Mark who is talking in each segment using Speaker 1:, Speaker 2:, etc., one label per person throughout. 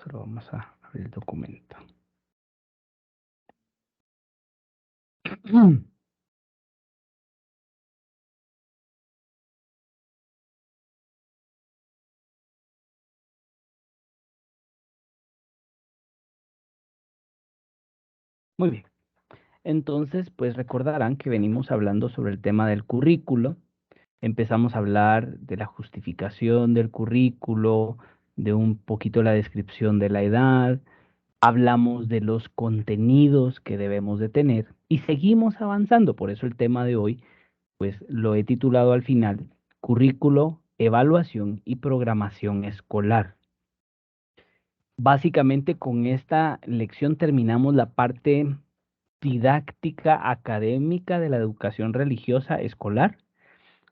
Speaker 1: Solo vamos a abrir el documento. Muy bien. Entonces, pues recordarán que venimos hablando sobre el tema del currículo. Empezamos a hablar de la justificación del currículo, de un poquito la descripción de la edad, hablamos de los contenidos que debemos de tener y seguimos avanzando. Por eso el tema de hoy, pues lo he titulado al final, Currículo, Evaluación y Programación Escolar. Básicamente con esta lección terminamos la parte didáctica académica de la educación religiosa escolar.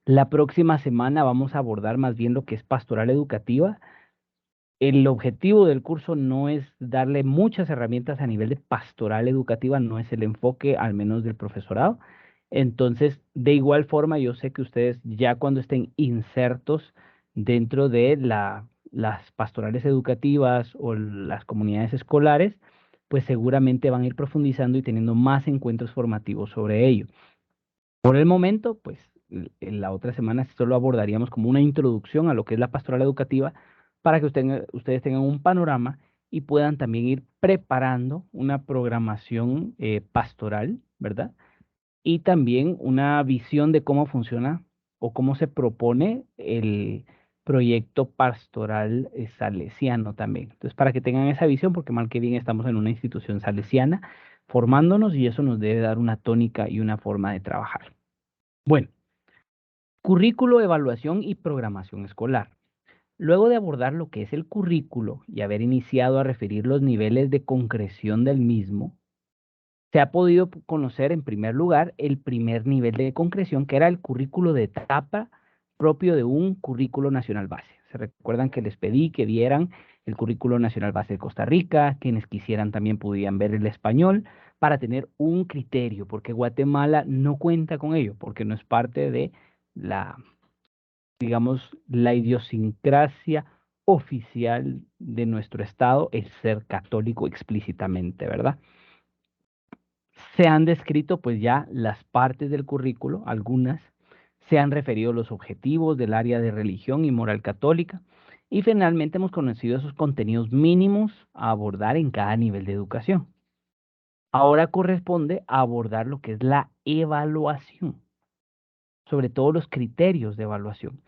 Speaker 1: La próxima semana vamos a abordar más bien lo que es pastoral educativa. El objetivo del curso no es darle muchas herramientas a nivel de pastoral educativa, no es el enfoque, al menos del profesorado. Entonces, de igual forma, yo sé que ustedes ya cuando estén insertos dentro de las pastorales educativas o las comunidades escolares, pues seguramente van a ir profundizando y teniendo más encuentros formativos sobre ello. Por el momento, pues en la otra semana solo abordaríamos como una introducción a lo que es la pastoral educativa para que ustedes tengan un panorama y puedan también ir preparando una programación pastoral, ¿verdad? Y también una visión de cómo funciona o cómo se propone el proyecto pastoral salesiano también. Entonces, para que tengan esa visión, porque mal que bien estamos en una institución salesiana formándonos y eso nos debe dar una tónica y una forma de trabajar. Bueno, currículo, evaluación y programación escolar. Luego de abordar lo que es el currículo y haber iniciado a referir los niveles de concreción del mismo, se ha podido conocer en primer lugar el primer nivel de concreción, que era el currículo de etapa propio de un currículo nacional base. Se recuerdan que les pedí que vieran el currículo nacional base de Costa Rica, quienes quisieran también podían ver el español para tener un criterio, porque Guatemala no cuenta con ello, porque no es parte de la, digamos, la idiosincrasia oficial de nuestro estado, el ser católico explícitamente, ¿verdad? Se han descrito pues ya las partes del currículo, algunas, se han referido los objetivos del área de religión y moral católica y finalmente hemos conocido esos contenidos mínimos a abordar en cada nivel de educación. Ahora corresponde a abordar lo que es la evaluación, sobre todo los criterios de evaluación,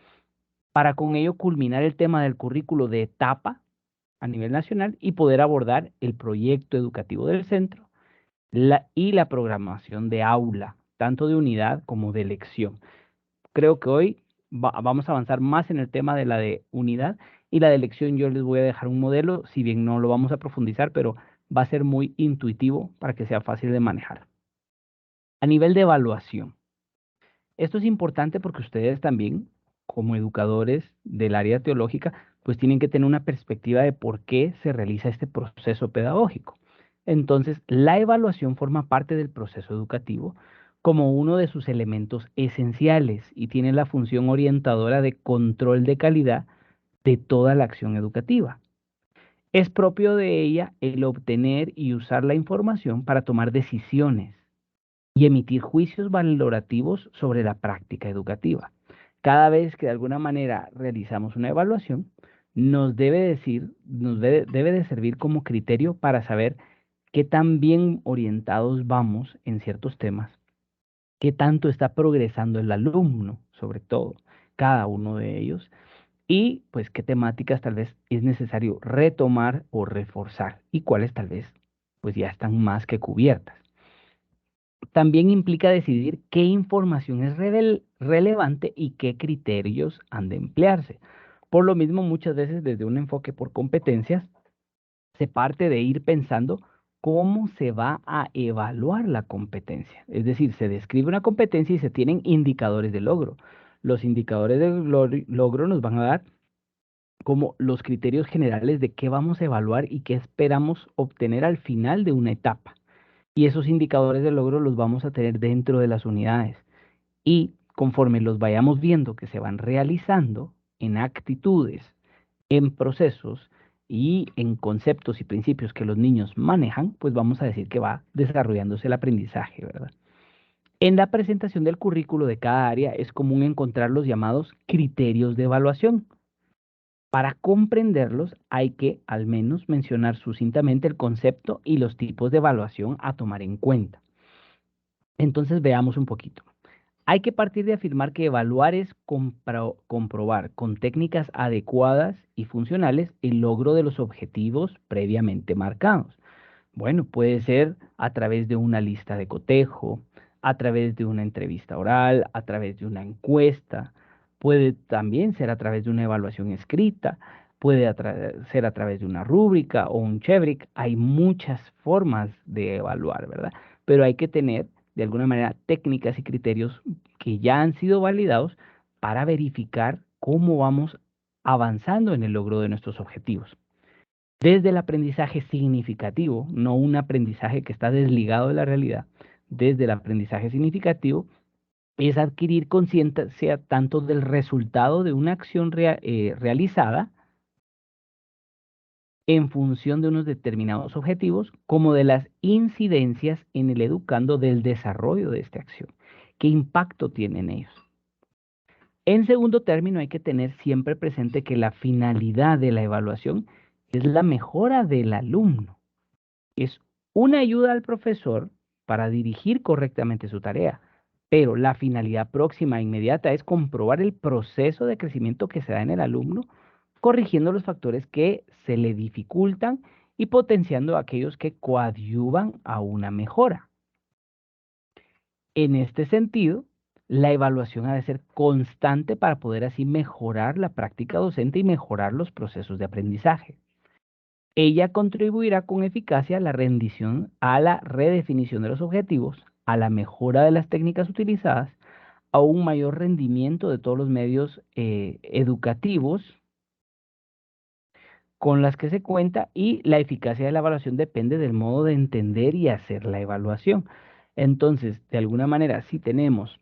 Speaker 1: para con ello culminar el tema del currículo de etapa a nivel nacional y poder abordar el proyecto educativo del centro y la programación de aula, tanto de unidad como de lección. Creo que hoy vamos a avanzar más en el tema de la de unidad y la de lección. Yo les voy a dejar un modelo, si bien no lo vamos a profundizar, pero va a ser muy intuitivo para que sea fácil de manejar. A nivel de evaluación, esto es importante porque ustedes también, como educadores del área teológica, pues tienen que tener una perspectiva de por qué se realiza este proceso pedagógico. Entonces, la evaluación forma parte del proceso educativo como uno de sus elementos esenciales y tiene la función orientadora de control de calidad de toda la acción educativa. Es propio de ella el obtener y usar la información para tomar decisiones y emitir juicios valorativos sobre la práctica educativa. Cada vez que de alguna manera realizamos una evaluación, nos debe decir, debe de servir como criterio para saber qué tan bien orientados vamos en ciertos temas, qué tanto está progresando el alumno, sobre todo, cada uno de ellos, y pues qué temáticas tal vez es necesario retomar o reforzar y cuáles tal vez pues ya están más que cubiertas. También implica decidir qué información es relevante y qué criterios han de emplearse. Por lo mismo, muchas veces desde un enfoque por competencias, se parte de ir pensando cómo se va a evaluar la competencia. Es decir, se describe una competencia y se tienen indicadores de logro. Los indicadores de logro nos van a dar como los criterios generales de qué vamos a evaluar y qué esperamos obtener al final de una etapa. Y esos indicadores de logro los vamos a tener dentro de las unidades. Y conforme los vayamos viendo que se van realizando en actitudes, en procesos, y en conceptos y principios que los niños manejan, pues vamos a decir que va desarrollándose el aprendizaje, ¿verdad? En la presentación del currículo de cada área es común encontrar los llamados criterios de evaluación. Para comprenderlos hay que al menos mencionar sucintamente el concepto y los tipos de evaluación a tomar en cuenta. Entonces veamos un poquito. Hay que partir de afirmar que evaluar es comprobar con técnicas adecuadas y funcionales el logro de los objetivos previamente marcados. Bueno, puede ser a través de una lista de cotejo, a través de una entrevista oral, a través de una encuesta, puede también ser a través de una evaluación escrita, puede ser a través de una rúbrica o un chebrick. Hay muchas formas de evaluar, ¿verdad? Pero hay que tener de alguna manera técnicas y criterios que ya han sido validados para verificar cómo vamos avanzando en el logro de nuestros objetivos. Desde el aprendizaje significativo, no un aprendizaje que está desligado de la realidad, desde el aprendizaje significativo es adquirir conciencia tanto del resultado de una acción realizada en función de unos determinados objetivos, como de las incidencias en el educando del desarrollo de esta acción. ¿Qué impacto tienen ellos? En segundo término, hay que tener siempre presente que la finalidad de la evaluación es la mejora del alumno. Es una ayuda al profesor para dirigir correctamente su tarea, pero la finalidad próxima e inmediata es comprobar el proceso de crecimiento que se da en el alumno, corrigiendo los factores que se le dificultan y potenciando aquellos que coadyuvan a una mejora. En este sentido, la evaluación ha de ser constante para poder así mejorar la práctica docente y mejorar los procesos de aprendizaje. Ella contribuirá con eficacia a la rendición, a la redefinición de los objetivos, a la mejora de las técnicas utilizadas, a un mayor rendimiento de todos los medios educativos con las que se cuenta, y la eficacia de la evaluación depende del modo de entender y hacer la evaluación. Entonces, de alguna manera, si tenemos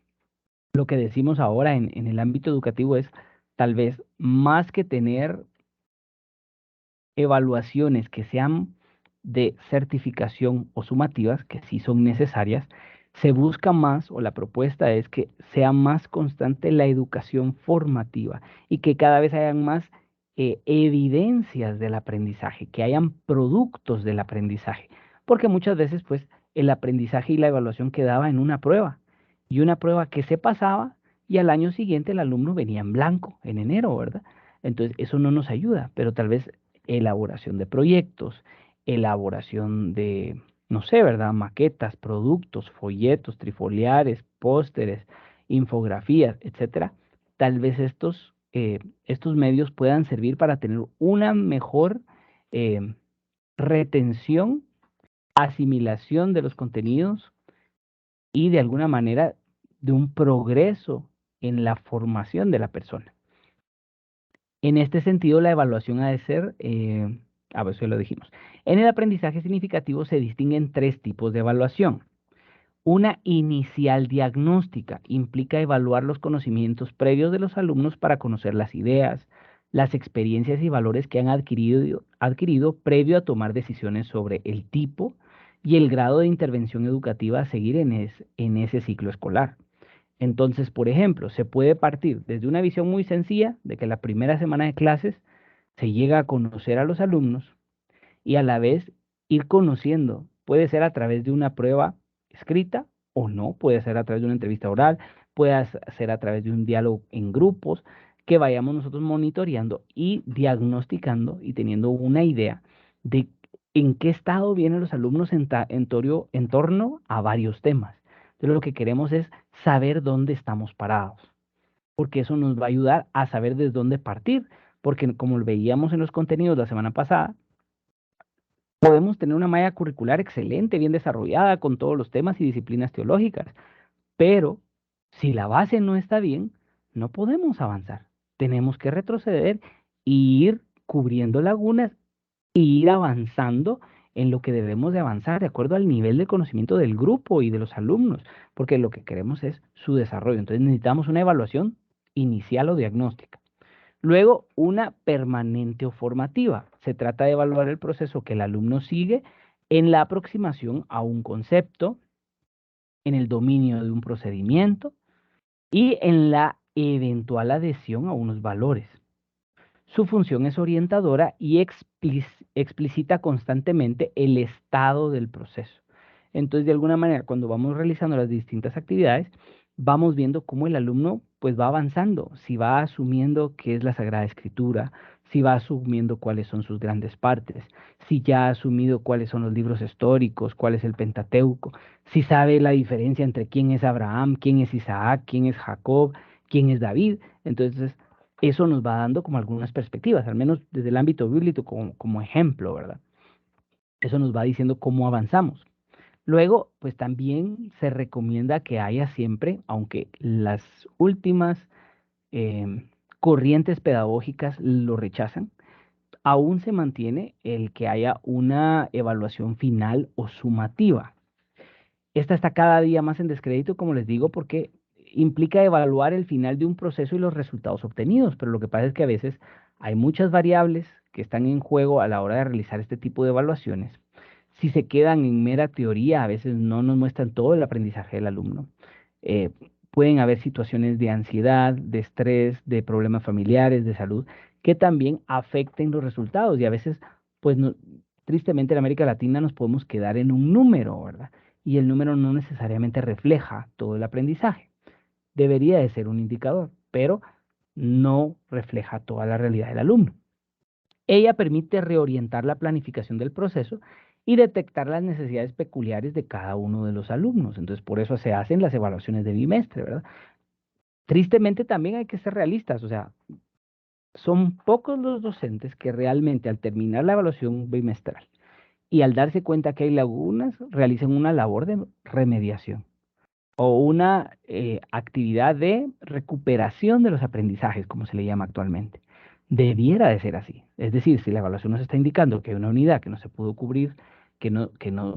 Speaker 1: lo que decimos ahora en el ámbito educativo es tal vez más que tener evaluaciones que sean de certificación o sumativas, que sí son necesarias, se busca más, o la propuesta es que sea más constante la educación formativa y que cada vez hayan más evidencias del aprendizaje, que hayan productos del aprendizaje, porque muchas veces pues el aprendizaje y la evaluación quedaba en una prueba, y una prueba que se pasaba y al año siguiente el alumno venía en blanco, en enero, ¿verdad? Entonces eso no nos ayuda, pero tal vez elaboración de proyectos, elaboración de, no sé, ¿verdad? Maquetas, productos, folletos, trifoliares, pósteres, infografías, etcétera. Tal vez estos medios puedan servir para tener una mejor eh, retención, asimilación de los contenidos y de alguna manera de un progreso en la formación de la persona. En este sentido, la evaluación ha de ser, a ver si lo dijimos. En el aprendizaje significativo se distinguen tres tipos de evaluación. Una inicial diagnóstica implica evaluar los conocimientos previos de los alumnos para conocer las ideas, las experiencias y valores que han adquirido previo a tomar decisiones sobre el tipo y el grado de intervención educativa a seguir en ese ciclo escolar. Entonces, por ejemplo, se puede partir desde una visión muy sencilla de que la primera semana de clases se llega a conocer a los alumnos y a la vez ir conociendo. Puede ser a través de una prueba escrita o no, puede ser a través de una entrevista oral, puede ser a través de un diálogo en grupos, que vayamos nosotros monitoreando y diagnosticando y teniendo una idea de en qué estado vienen los alumnos en torno a varios temas. Entonces lo que queremos es saber dónde estamos parados, porque eso nos va a ayudar a saber desde dónde partir, porque como lo veíamos en los contenidos la semana pasada, podemos tener una malla curricular excelente, bien desarrollada, con todos los temas y disciplinas teológicas, pero si la base no está bien, no podemos avanzar. Tenemos que retroceder e ir cubriendo lagunas e ir avanzando en lo que debemos de avanzar de acuerdo al nivel de conocimiento del grupo y de los alumnos, porque lo que queremos es su desarrollo. Entonces necesitamos una evaluación inicial o diagnóstica. Luego, una permanente o formativa. Se trata de evaluar el proceso que el alumno sigue en la aproximación a un concepto, en el dominio de un procedimiento y en la eventual adhesión a unos valores. Su función es orientadora y explicita constantemente el estado del proceso. Entonces, de alguna manera, cuando vamos realizando las distintas actividades, vamos viendo cómo el alumno pues va avanzando, si va asumiendo qué es la Sagrada Escritura, si va asumiendo cuáles son sus grandes partes, si ya ha asumido cuáles son los libros históricos, cuál es el Pentateuco, si sabe la diferencia entre quién es Abraham, quién es Isaac, quién es Jacob, quién es David. Entonces, eso nos va dando como algunas perspectivas, al menos desde el ámbito bíblico como ejemplo, ¿verdad? Eso nos va diciendo cómo avanzamos. Luego, pues también se recomienda que haya siempre, aunque las últimas eh, corrientes pedagógicas lo rechazan, aún se mantiene el que haya una evaluación final o sumativa. Esta está cada día más en descrédito, como les digo, porque implica evaluar el final de un proceso y los resultados obtenidos, pero lo que pasa es que a veces hay muchas variables que están en juego a la hora de realizar este tipo de evaluaciones. Si se quedan en mera teoría, a veces no nos muestran todo el aprendizaje del alumno. Eh, Pueden haber situaciones de ansiedad, de estrés, de problemas familiares, de salud, que también afecten los resultados y a veces, pues tristemente en América Latina nos podemos quedar en un número, ¿verdad? Y el número no necesariamente refleja todo el aprendizaje. Debería de ser un indicador, pero no refleja toda la realidad del alumno. Ella permite reorientar la planificación del proceso y detectar las necesidades peculiares de cada uno de los alumnos. Entonces, por eso se hacen las evaluaciones de bimestre, ¿verdad? Tristemente también hay que ser realistas, o sea, son pocos los docentes que realmente al terminar la evaluación bimestral y al darse cuenta que hay lagunas, realicen una labor de remediación o una actividad de recuperación de los aprendizajes, como se le llama actualmente. Debiera de ser así. Es decir, si la evaluación nos está indicando que hay una unidad que no se pudo cubrir, que no,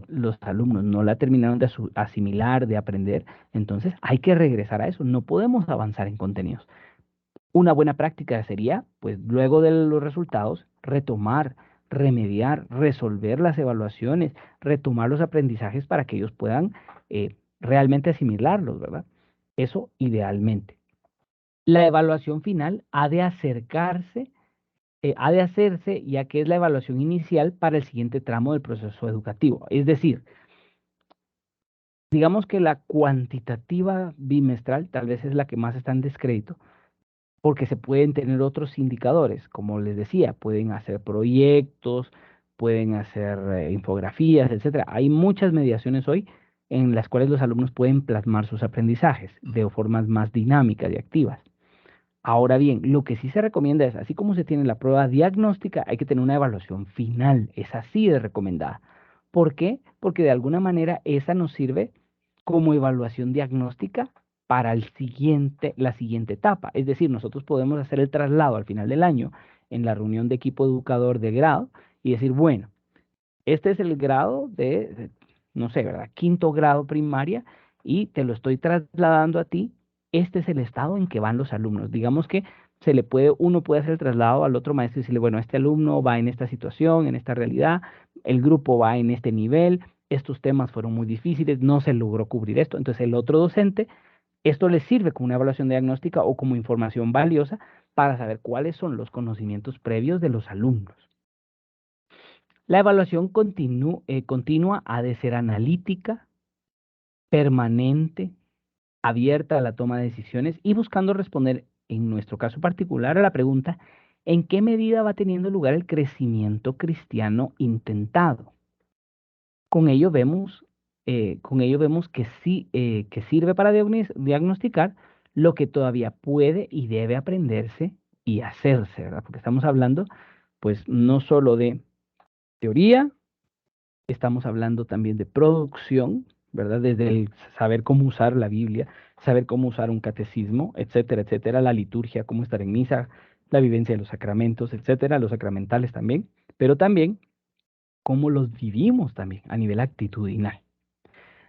Speaker 1: los alumnos no la terminaron de asimilar, de aprender, entonces hay que regresar a eso. No podemos avanzar en contenidos. Una buena práctica sería, pues luego de los resultados, retomar, remediar, resolver las evaluaciones, retomar los aprendizajes para que ellos puedan realmente asimilarlos, ¿verdad? Eso idealmente. La evaluación final ha de hacerse ya que es la evaluación inicial para el siguiente tramo del proceso educativo. Es decir, digamos que la cuantitativa bimestral tal vez es la que más está en descrédito, porque se pueden tener otros indicadores, como les decía, pueden hacer proyectos, pueden hacer infografías, etcétera. Hay muchas mediaciones hoy en las cuales los alumnos pueden plasmar sus aprendizajes de formas más dinámicas y activas. Ahora bien, lo que sí se recomienda es, así como se tiene la prueba diagnóstica, hay que tener una evaluación final. Es así de recomendada. ¿Por qué? Porque de alguna manera esa nos sirve como evaluación diagnóstica para la siguiente etapa. Es decir, nosotros podemos hacer el traslado al final del año en la reunión de equipo educador de grado y decir, bueno, este es el grado no sé, ¿verdad? Quinto grado primaria y te lo estoy trasladando a ti. Este es el estado en que van los alumnos. Digamos que uno puede hacer el traslado al otro maestro y decirle, bueno, este alumno va en esta situación, en esta realidad, el grupo va en este nivel, estos temas fueron muy difíciles, no se logró cubrir esto. Entonces el otro docente, esto le sirve como una evaluación diagnóstica o como información valiosa para saber cuáles son los conocimientos previos de los alumnos. La evaluación continua ha de ser analítica, permanente, abierta a la toma de decisiones y buscando responder, en nuestro caso particular, a la pregunta, ¿en qué medida va teniendo lugar el crecimiento cristiano intentado? Con ello vemos que sí, que sirve para diagnosticar lo que todavía puede y debe aprenderse y hacerse, ¿verdad? Porque estamos hablando, pues, no solo de teoría. Estamos hablando también de producción, ¿verdad? Desde el saber cómo usar la Biblia, saber cómo usar un catecismo, etcétera, etcétera, la liturgia, cómo estar en misa, la vivencia de los sacramentos, etcétera, los sacramentales también, pero también cómo los vivimos también a nivel actitudinal.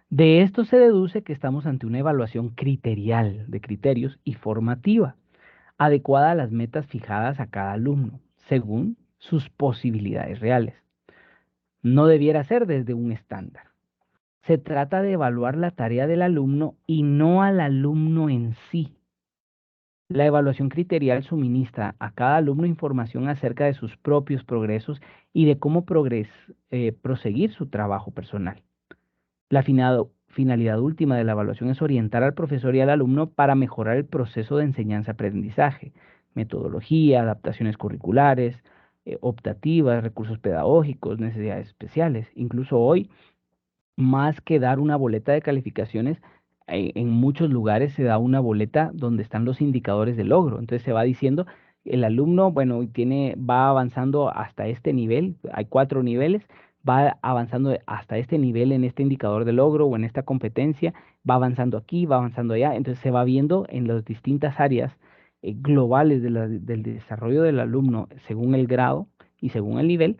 Speaker 1: De esto se deduce que estamos ante una evaluación criterial de criterios y formativa. adecuada a las metas fijadas a cada alumno, según sus posibilidades reales. No debiera ser desde un estándar. Se trata de evaluar la tarea del alumno y no al alumno en sí. La evaluación criterial suministra a cada alumno información acerca de sus propios progresos y de cómo proseguir su trabajo personal. La finalidad última de la evaluación es orientar al profesor y al alumno para mejorar el proceso de enseñanza-aprendizaje, metodología, adaptaciones curriculares, optativas, recursos pedagógicos, necesidades especiales. Incluso hoy, más que dar una boleta de calificaciones, en muchos lugares se da una boleta donde están los indicadores de logro. Entonces se va diciendo, el alumno, bueno, va avanzando hasta este nivel, hay 4 niveles, va avanzando hasta este nivel en este indicador de logro o en esta competencia, va avanzando aquí, va avanzando allá. Entonces se va viendo en las distintas áreas globales del desarrollo del alumno según el grado y según el nivel,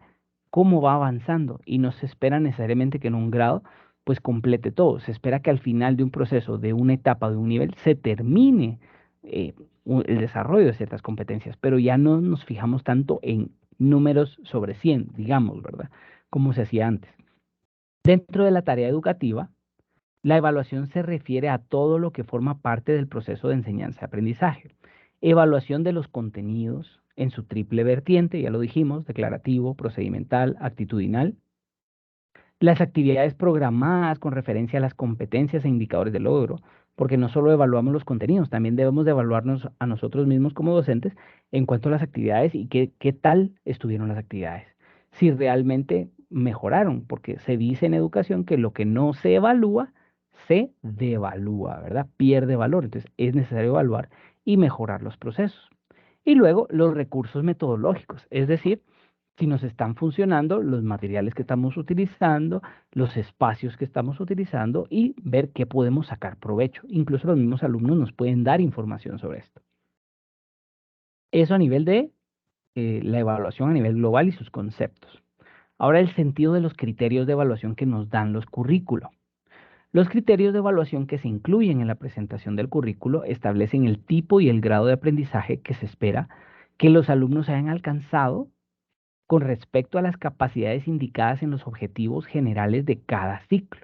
Speaker 1: cómo va avanzando. Y no se espera necesariamente que en un grado pues complete todo. Se espera que al final de un proceso, de una etapa, de un nivel, se termine eh, el desarrollo de ciertas competencias, pero ya no nos fijamos tanto en números sobre 100, digamos, ¿verdad? Como se hacía antes. Dentro de la tarea educativa, la evaluación se refiere a todo lo que forma parte del proceso de enseñanza-aprendizaje. Evaluación de los contenidos en su triple vertiente, ya lo dijimos, declarativo, procedimental, actitudinal. Las actividades programadas con referencia a las competencias e indicadores de logro, porque no solo evaluamos los contenidos, también debemos de evaluarnos a nosotros mismos como docentes en cuanto a las actividades y qué tal estuvieron las actividades. Si realmente mejoraron, porque se dice en educación que lo que no se evalúa, se devalúa, ¿verdad? Pierde valor. Entonces es necesario evaluar y mejorar los procesos. Y luego los recursos metodológicos, es decir, si nos están funcionando los materiales que estamos utilizando, los espacios que estamos utilizando y ver qué podemos sacar provecho. Incluso los mismos alumnos nos pueden dar información sobre esto. Eso a nivel de la evaluación a nivel global y sus conceptos. Ahora el sentido de los criterios de evaluación que nos dan los currículos. Los criterios de evaluación que se incluyen en la presentación del currículo establecen el tipo y el grado de aprendizaje que se espera que los alumnos hayan alcanzado con respecto a las capacidades indicadas en los objetivos generales de cada ciclo.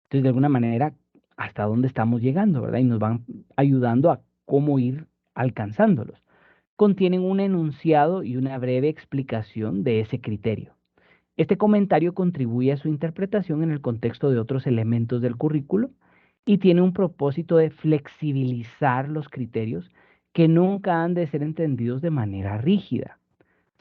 Speaker 1: Entonces, de alguna manera, hasta dónde estamos llegando, ¿verdad? Y nos van ayudando a cómo ir alcanzándolos. Contienen un enunciado y una breve explicación de ese criterio. Este comentario contribuye a su interpretación en el contexto de otros elementos del currículo y tiene un propósito de flexibilizar los criterios que nunca han de ser entendidos de manera rígida.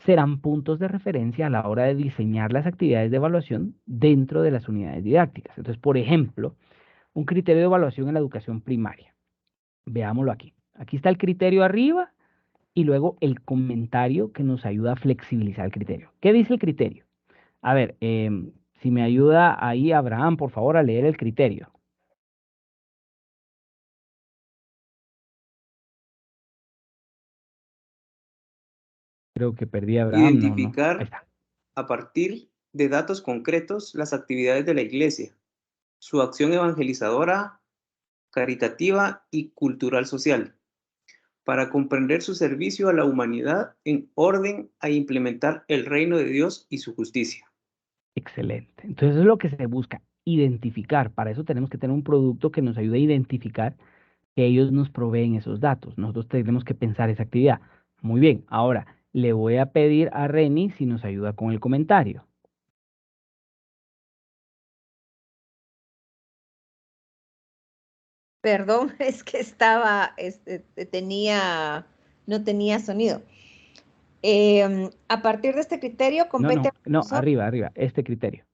Speaker 1: Serán puntos de referencia a la hora de diseñar las actividades de evaluación dentro de las unidades didácticas. Entonces, por ejemplo, un criterio de evaluación en la educación primaria. Veámoslo aquí. Aquí está el criterio arriba y luego el comentario que nos ayuda a flexibilizar el criterio. ¿Qué dice el criterio? A ver, si me ayuda ahí Abraham, por favor, a leer el criterio. Creo que perdí a Abraham, no, no. Ahí
Speaker 2: Identificar
Speaker 1: está.
Speaker 2: a partir de datos concretos las actividades de la Iglesia, su acción evangelizadora, caritativa y cultural social, para comprender su servicio a la humanidad en orden a implementar el reino de Dios y su justicia.
Speaker 1: Excelente. Entonces, eso es lo que se busca, identificar. Para eso tenemos que tener un producto que nos ayude a identificar que ellos nos proveen esos datos. Nosotros tenemos que pensar esa actividad. Muy bien, ahora le voy a pedir a Reni si nos ayuda con el comentario.
Speaker 3: Perdón, es que estaba, no tenía sonido. A partir de este criterio
Speaker 1: No,
Speaker 3: compete
Speaker 1: no,
Speaker 3: al
Speaker 1: no,
Speaker 3: profesor.
Speaker 1: arriba, este criterio.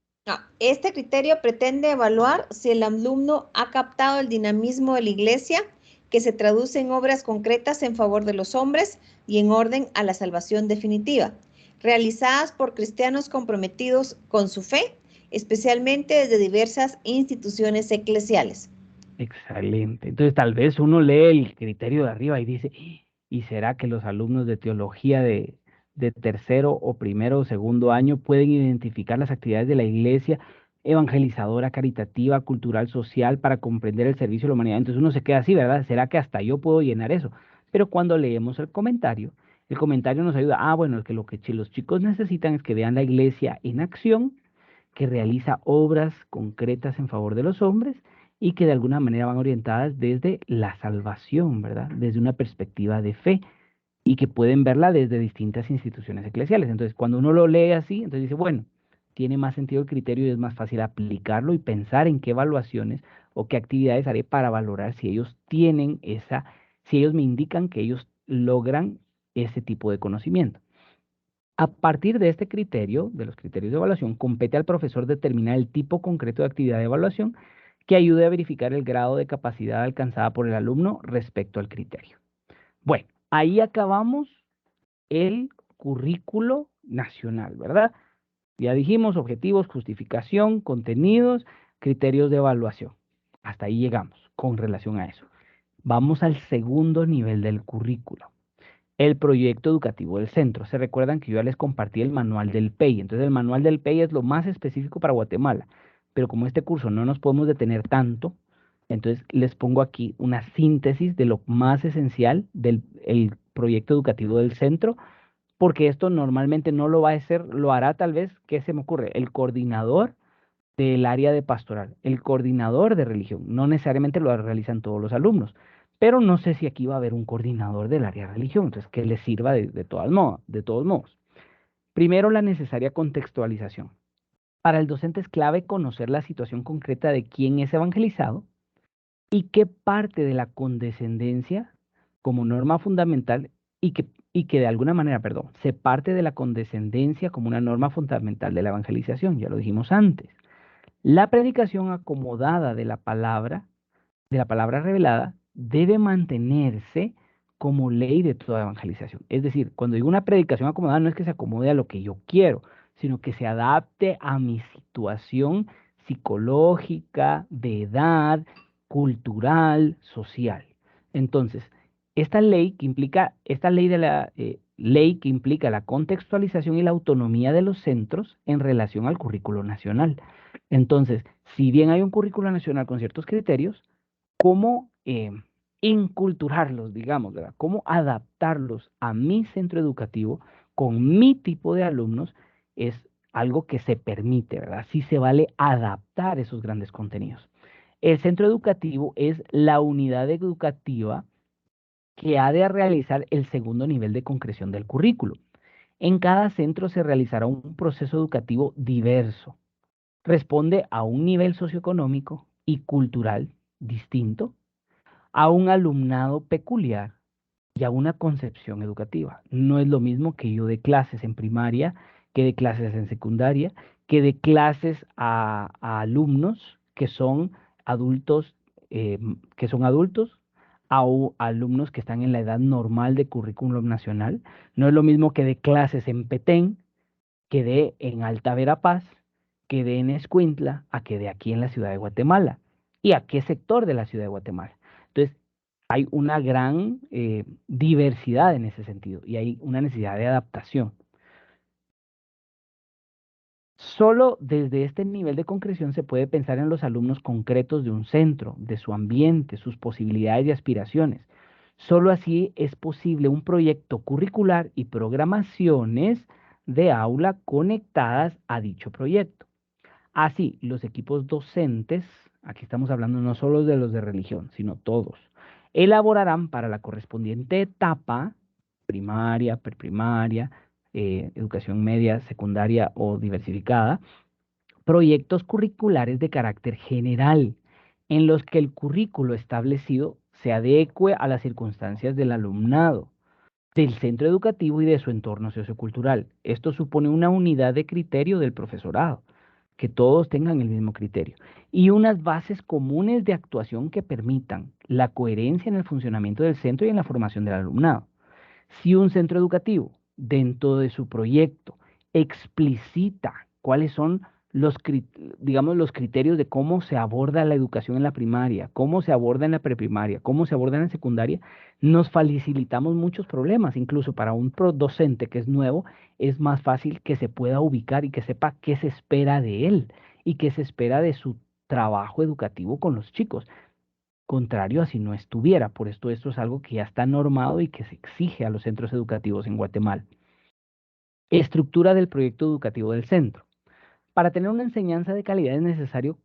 Speaker 3: Este criterio pretende evaluar si el alumno ha captado el dinamismo de la iglesia, que se traduce en obras concretas en favor de los hombres y en orden a la salvación definitiva, realizadas por cristianos comprometidos con su fe, especialmente desde diversas instituciones eclesiales.
Speaker 1: Excelente. Entonces, tal vez uno lee el criterio de arriba y dice, ¿y será que los alumnos de teología de tercero o primero o segundo año pueden identificar las actividades de la iglesia evangelizadora, caritativa, cultural, social para comprender el servicio a la humanidad? Entonces uno se queda así, ¿verdad? ¿Será que hasta yo puedo llenar eso? Pero cuando leemos el comentario nos ayuda, bueno, lo que los chicos necesitan es que vean la iglesia en acción, que realiza obras concretas en favor de los hombres y que de alguna manera van orientadas desde la salvación, ¿verdad? Desde una perspectiva de fe y que pueden verla desde distintas instituciones eclesiales. Entonces, cuando uno lo lee así, entonces dice, bueno, tiene más sentido el criterio y es más fácil aplicarlo y pensar en qué evaluaciones o qué actividades haré para valorar si ellos tienen si ellos me indican que ellos logran ese tipo de conocimiento. A partir de este criterio, de los criterios de evaluación, compete al profesor determinar el tipo concreto de actividad de evaluación que ayude a verificar el grado de capacidad alcanzada por el alumno respecto al criterio. Bueno, ahí acabamos el currículo nacional, ¿verdad? Ya dijimos objetivos, justificación, contenidos, criterios de evaluación. Hasta ahí llegamos con relación a eso. Vamos al segundo nivel del currículo. El proyecto educativo del centro. Se recuerdan que yo ya les compartí el manual del PEI. Entonces el manual del PEI es lo más específico para Guatemala. Pero como este curso no nos podemos detener tanto, entonces les pongo aquí una síntesis de lo más esencial del proyecto educativo del centro, porque esto normalmente no lo va a hacer, lo hará tal vez, ¿qué se me ocurre? El coordinador del área de pastoral, el coordinador de religión. No necesariamente lo realizan todos los alumnos, pero no sé si aquí va a haber un coordinador del área de religión, entonces que les sirva de todos modos. Primero, la necesaria contextualización. Para el docente es clave conocer la situación concreta de quién es evangelizado y qué parte de la condescendencia como norma fundamental y que de alguna manera, se parte de la condescendencia como una norma fundamental de la evangelización, ya lo dijimos antes. La predicación acomodada de la palabra revelada, debe mantenerse como ley de toda evangelización. Es decir, cuando digo una predicación acomodada, no es que se acomode a lo que yo quiero, sino que se adapte a mi situación psicológica, de edad, cultural, social. Entonces, esta ley que implica la contextualización y la autonomía de los centros en relación al currículo nacional. Entonces, si bien hay un currículo nacional con ciertos criterios, cómo inculturarlos, digamos, ¿verdad? Cómo adaptarlos a mi centro educativo con mi tipo de alumnos es algo que se permite, ¿verdad? Sí se vale adaptar esos grandes contenidos. El centro educativo es la unidad educativa que ha de realizar el segundo nivel de concreción del currículo. En cada centro se realizará un proceso educativo diverso. Responde a un nivel socioeconómico y cultural distinto, a un alumnado peculiar y a una concepción educativa. No es lo mismo que yo dé clases en primaria, que dé clases en secundaria, que dé clases a alumnos que son adultos, a alumnos que están en la edad normal de currículum nacional. No es lo mismo que dé clases en Petén, que dé en Alta Verapaz, que dé en Escuintla, a que dé aquí en la ciudad de Guatemala. ¿Y a qué sector de la ciudad de Guatemala? Entonces, hay una gran diversidad en ese sentido y hay una necesidad de adaptación. Solo desde este nivel de concreción se puede pensar en los alumnos concretos de un centro, de su ambiente, sus posibilidades y aspiraciones. Solo así es posible un proyecto curricular y programaciones de aula conectadas a dicho proyecto. Así, los equipos docentes, aquí estamos hablando no solo de los de religión, sino todos, elaborarán para la correspondiente etapa, primaria, preprimaria, educación media, secundaria o diversificada, proyectos curriculares de carácter general, en los que el currículo establecido se adecue a las circunstancias del alumnado, del centro educativo y de su entorno sociocultural. Esto supone una unidad de criterio del profesorado, que todos tengan el mismo criterio, y unas bases comunes de actuación que permitan la coherencia en el funcionamiento del centro y en la formación del alumnado. Si un centro educativo, dentro de su proyecto, explicita cuáles son los criterios de cómo se aborda la educación en la primaria, cómo se aborda en la preprimaria, cómo se aborda en la secundaria, nos facilitamos muchos problemas. Incluso para un docente que es nuevo, es más fácil que se pueda ubicar y que sepa qué se espera de él y qué se espera de su trabajo educativo con los chicos. contrario a si no estuviera. Por esto es algo que ya está normado y que se exige a los centros educativos en Guatemala. Estructura del proyecto educativo del centro. Para tener una enseñanza de calidad es necesario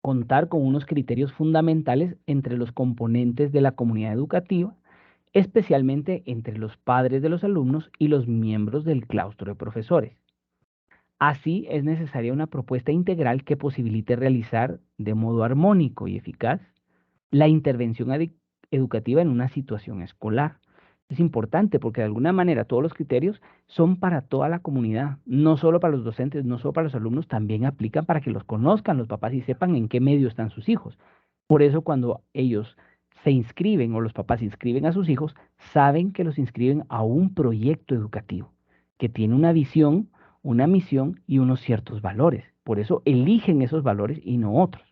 Speaker 1: contar con unos criterios fundamentales entre los componentes de la comunidad educativa, especialmente entre los padres de los alumnos y los miembros del claustro de profesores. Así, es necesaria una propuesta integral que posibilite realizar de modo armónico y eficaz la intervención educativa en una situación escolar. Es importante porque de alguna manera todos los criterios son para toda la comunidad, no solo para los docentes, no solo para los alumnos, también aplican para que los conozcan los papás y sepan en qué medio están sus hijos. Por eso cuando ellos se inscriben o los papás inscriben a sus hijos, saben que los inscriben a un proyecto educativo que tiene una visión, una misión y unos ciertos valores. Por eso eligen esos valores y no otros.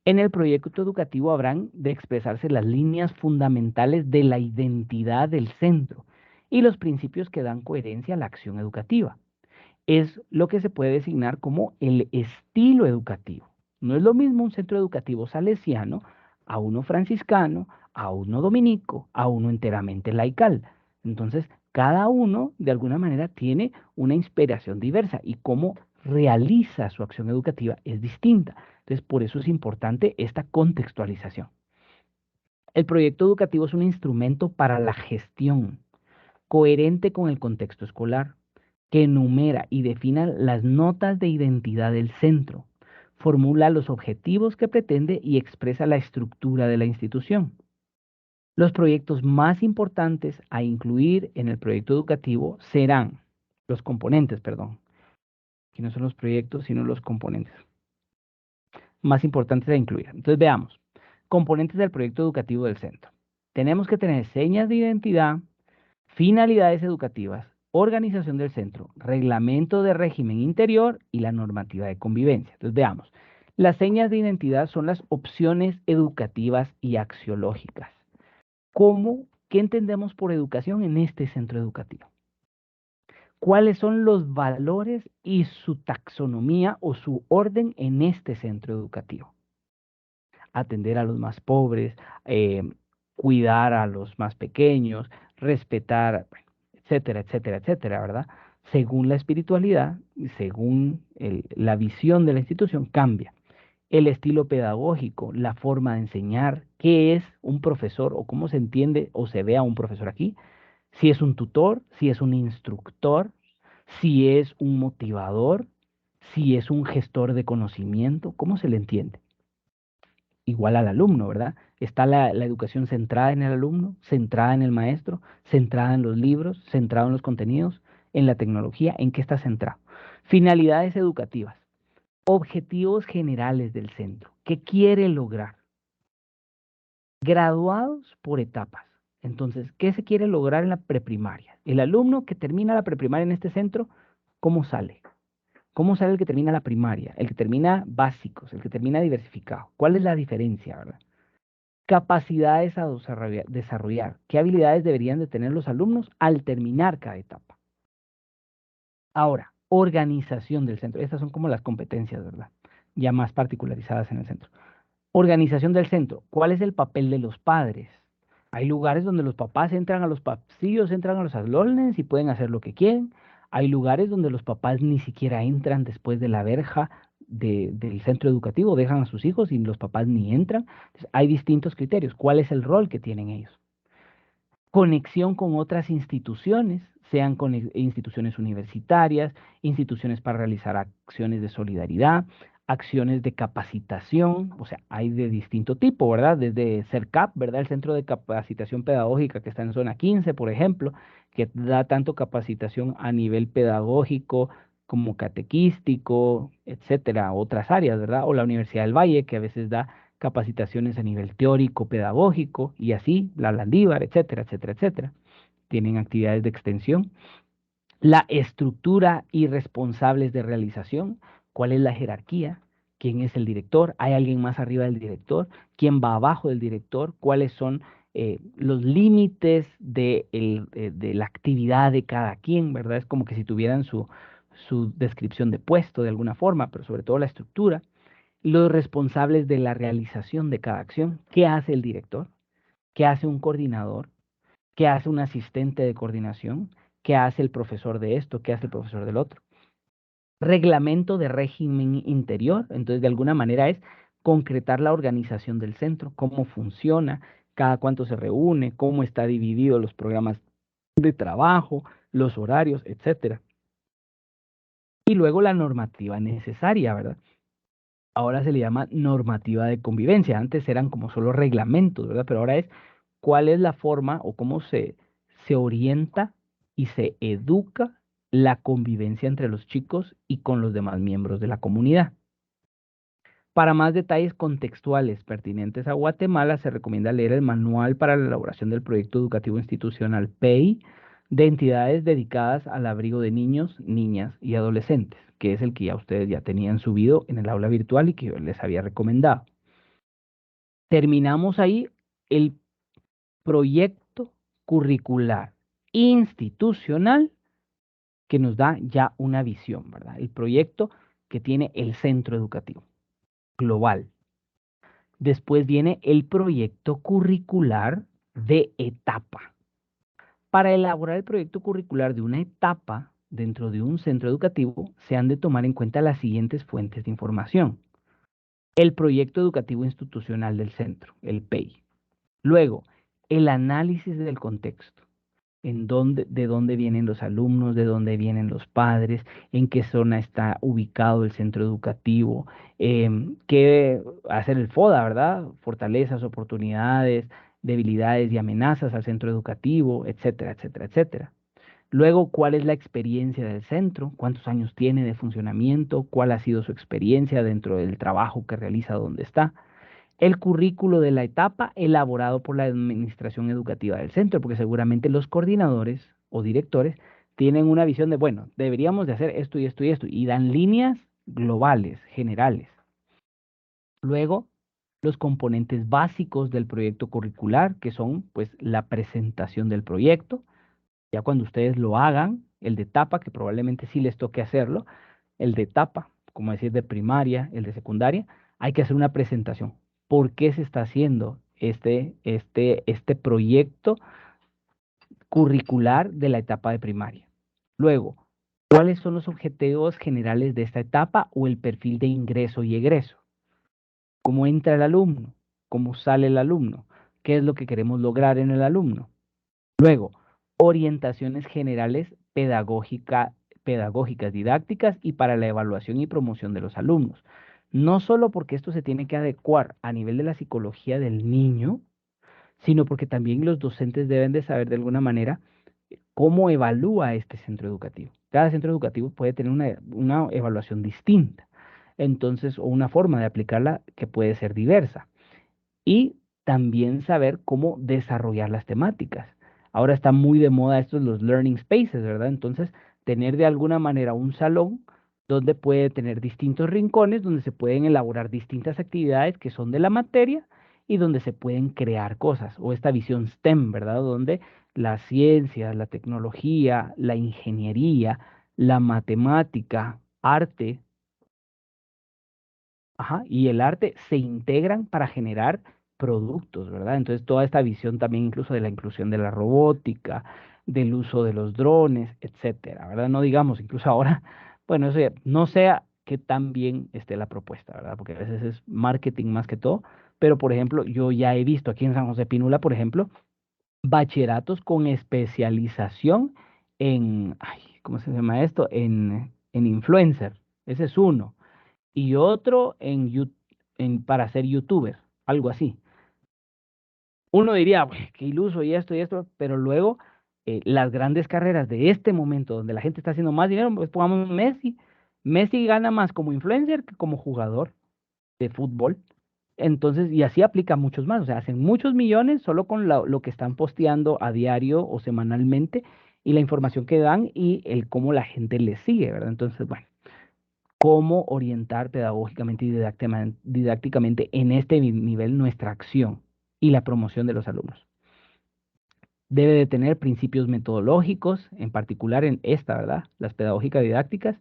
Speaker 1: En el proyecto educativo habrán de expresarse las líneas fundamentales de la identidad del centro y los principios que dan coherencia a la acción educativa. Es lo que se puede designar como el estilo educativo. No es lo mismo un centro educativo salesiano a uno franciscano, a uno dominico, a uno enteramente laical. Entonces, cada uno de alguna manera tiene una inspiración diversa y cómo realiza su acción educativa es distinta. Entonces, por eso es importante esta contextualización. El proyecto educativo es un instrumento para la gestión coherente con el contexto escolar, que enumera y defina las notas de identidad del centro, formula los objetivos que pretende y expresa la estructura de la institución. Los proyectos más importantes a incluir en el proyecto educativo serán los componentes, perdón. Aquí no son los proyectos, sino los componentes más importantes a incluir. Entonces veamos. Componentes del proyecto educativo del centro. Tenemos que tener señas de identidad, finalidades educativas, organización del centro, reglamento de régimen interior y la normativa de convivencia. Entonces veamos. Las señas de identidad son las opciones educativas y axiológicas. ¿Qué entendemos por educación en este centro educativo? ¿Cuáles son los valores y su taxonomía o su orden en este centro educativo? Atender a los más pobres, cuidar a los más pequeños, respetar, bueno, etcétera, etcétera, etcétera, ¿verdad? Según la espiritualidad, según la visión de la institución, cambia. El estilo pedagógico, la forma de enseñar, qué es un profesor o cómo se entiende o se ve a un profesor aquí, si es un tutor, si es un instructor, si es un motivador, si es un gestor de conocimiento, ¿cómo se le entiende? Igual al alumno, ¿verdad? Está la educación centrada en el alumno, centrada en el maestro, centrada en los libros, centrada en los contenidos, en la tecnología, ¿en qué está centrado? Finalidades educativas, objetivos generales del centro, ¿qué quiere lograr? Graduados por etapas. Entonces, ¿qué se quiere lograr en la preprimaria? El alumno que termina la preprimaria en este centro, ¿cómo sale? ¿Cómo sale el que termina la primaria? El que termina básicos, el que termina diversificado. ¿Cuál es la diferencia, verdad? Capacidades a desarrollar. ¿Qué habilidades deberían de tener los alumnos al terminar cada etapa? Ahora, organización del centro. Estas son como las competencias, ¿verdad? Ya más particularizadas en el centro. Organización del centro. ¿Cuál es el papel de los padres? Hay lugares donde los papás entran a los pasillos, entran a los salones y pueden hacer lo que quieren. Hay lugares donde los papás ni siquiera entran después de la verja del centro educativo, dejan a sus hijos y los papás ni entran. Entonces, hay distintos criterios. ¿Cuál es el rol que tienen ellos? Conexión con otras instituciones, sean con instituciones universitarias, instituciones para realizar acciones de solidaridad, acciones de capacitación, o sea, hay de distinto tipo, ¿verdad? Desde CERCAP, ¿verdad? El Centro de Capacitación Pedagógica que está en zona 15, por ejemplo, que da tanto capacitación a nivel pedagógico como catequístico, etcétera, otras áreas, ¿verdad? O la Universidad del Valle, que a veces da capacitaciones a nivel teórico, pedagógico, y así, la Landívar, etcétera, etcétera, etcétera. Tienen actividades de extensión. La estructura y responsables de realización, cuál es la jerarquía, quién es el director, hay alguien más arriba del director, quién va abajo del director, cuáles son los límites de la actividad de cada quien, ¿verdad? Es como que si tuvieran su descripción de puesto de alguna forma, pero sobre todo la estructura. los responsables de la realización de cada acción, qué hace el director, qué hace un coordinador, qué hace un asistente de coordinación, qué hace el profesor de esto, qué hace el profesor del otro. Reglamento de régimen interior, entonces de alguna manera es concretar la organización del centro, cómo funciona, cada cuánto se reúne, cómo está dividido los programas de trabajo, los horarios, etcétera. Y luego la normativa necesaria, ¿verdad? Ahora se le llama normativa de convivencia. Antes eran como solo reglamentos, ¿verdad? Pero ahora es cuál es la forma o cómo se orienta y se educa la convivencia entre los chicos y con los demás miembros de la comunidad. Para más detalles contextuales pertinentes a Guatemala, se recomienda leer el Manual para la elaboración del Proyecto Educativo Institucional PEI de entidades dedicadas al abrigo de niños, niñas y adolescentes, que es el que ya ustedes ya tenían subido en el aula virtual y que yo les había recomendado. Terminamos ahí el proyecto curricular institucional que nos da ya una visión, ¿verdad? El proyecto que tiene el centro educativo global. Después viene el proyecto curricular de etapa. Para elaborar el proyecto curricular de una etapa dentro de un centro educativo, se han de tomar en cuenta las siguientes fuentes de información. El proyecto educativo institucional del centro, el PEI. Luego, el análisis del contexto. De dónde vienen los alumnos, de dónde vienen los padres, en qué zona está ubicado el centro educativo, qué hacer el FODA, ¿verdad? Fortalezas, oportunidades, debilidades y amenazas al centro educativo, etcétera, etcétera, etcétera. Luego, ¿cuál es la experiencia del centro? ¿Cuántos años tiene de funcionamiento? ¿Cuál ha sido su experiencia dentro del trabajo que realiza donde está? El currículo de la etapa elaborado por la administración educativa del centro, porque seguramente los coordinadores o directores tienen una visión de, bueno, deberíamos de hacer esto y esto y esto, y dan líneas globales, generales. Luego, los componentes básicos del proyecto curricular, que son pues la presentación del proyecto. Ya cuando ustedes lo hagan, el de etapa, que probablemente sí les toque hacerlo, el de etapa, como decir, de primaria, el de secundaria, hay que hacer una presentación. ¿Por qué se está haciendo este proyecto curricular de la etapa de primaria? Luego, ¿cuáles son los objetivos generales de esta etapa o el perfil de ingreso y egreso? ¿Cómo entra el alumno? ¿Cómo sale el alumno? ¿Qué es lo que queremos lograr en el alumno? Luego, orientaciones generales pedagógicas, didácticas y para la evaluación y promoción de los alumnos. No solo porque esto se tiene que adecuar a nivel de la psicología del niño, sino porque también los docentes deben de saber de alguna manera cómo evalúa este centro educativo. Cada centro educativo puede tener una evaluación distinta, entonces, o una forma de aplicarla que puede ser diversa. Y también saber cómo desarrollar las temáticas. Ahora está muy de moda estos los learning spaces, ¿verdad? Entonces, tener de alguna manera un salón donde puede tener distintos rincones, donde se pueden elaborar distintas actividades que son de la materia y donde se pueden crear cosas, o esta visión STEM, ¿verdad? Donde la ciencia, la tecnología, la ingeniería, la matemática, arte, ajá, y el arte se integran para generar productos, ¿verdad? Entonces, toda esta visión también incluso de la inclusión de la robótica, del uso de los drones, etcétera, ¿verdad? No digamos, incluso ahora, bueno, eso no sea que tan bien esté la propuesta, ¿verdad? Porque a veces es marketing más que todo, pero por ejemplo, yo ya he visto aquí en San José Pinula, por ejemplo, bachilleratos con especialización en, ay, ¿cómo se llama esto? En influencer, ese es uno y otro para ser youtuber, algo así. Uno diría, "Uy, qué iluso y esto, pero luego las grandes carreras de este momento, donde la gente está haciendo más dinero, pues pongamos Messi. Messi gana más como influencer que como jugador de fútbol. Entonces, y así aplica a muchos más, o sea, hacen muchos millones solo con lo que están posteando a diario o semanalmente y la información que dan y el cómo la gente les sigue, ¿verdad? Entonces, bueno, cómo orientar pedagógicamente y didácticamente en este nivel nuestra acción y la promoción de los alumnos. Debe de tener principios metodológicos, en particular en esta, ¿verdad? Las pedagógicas didácticas.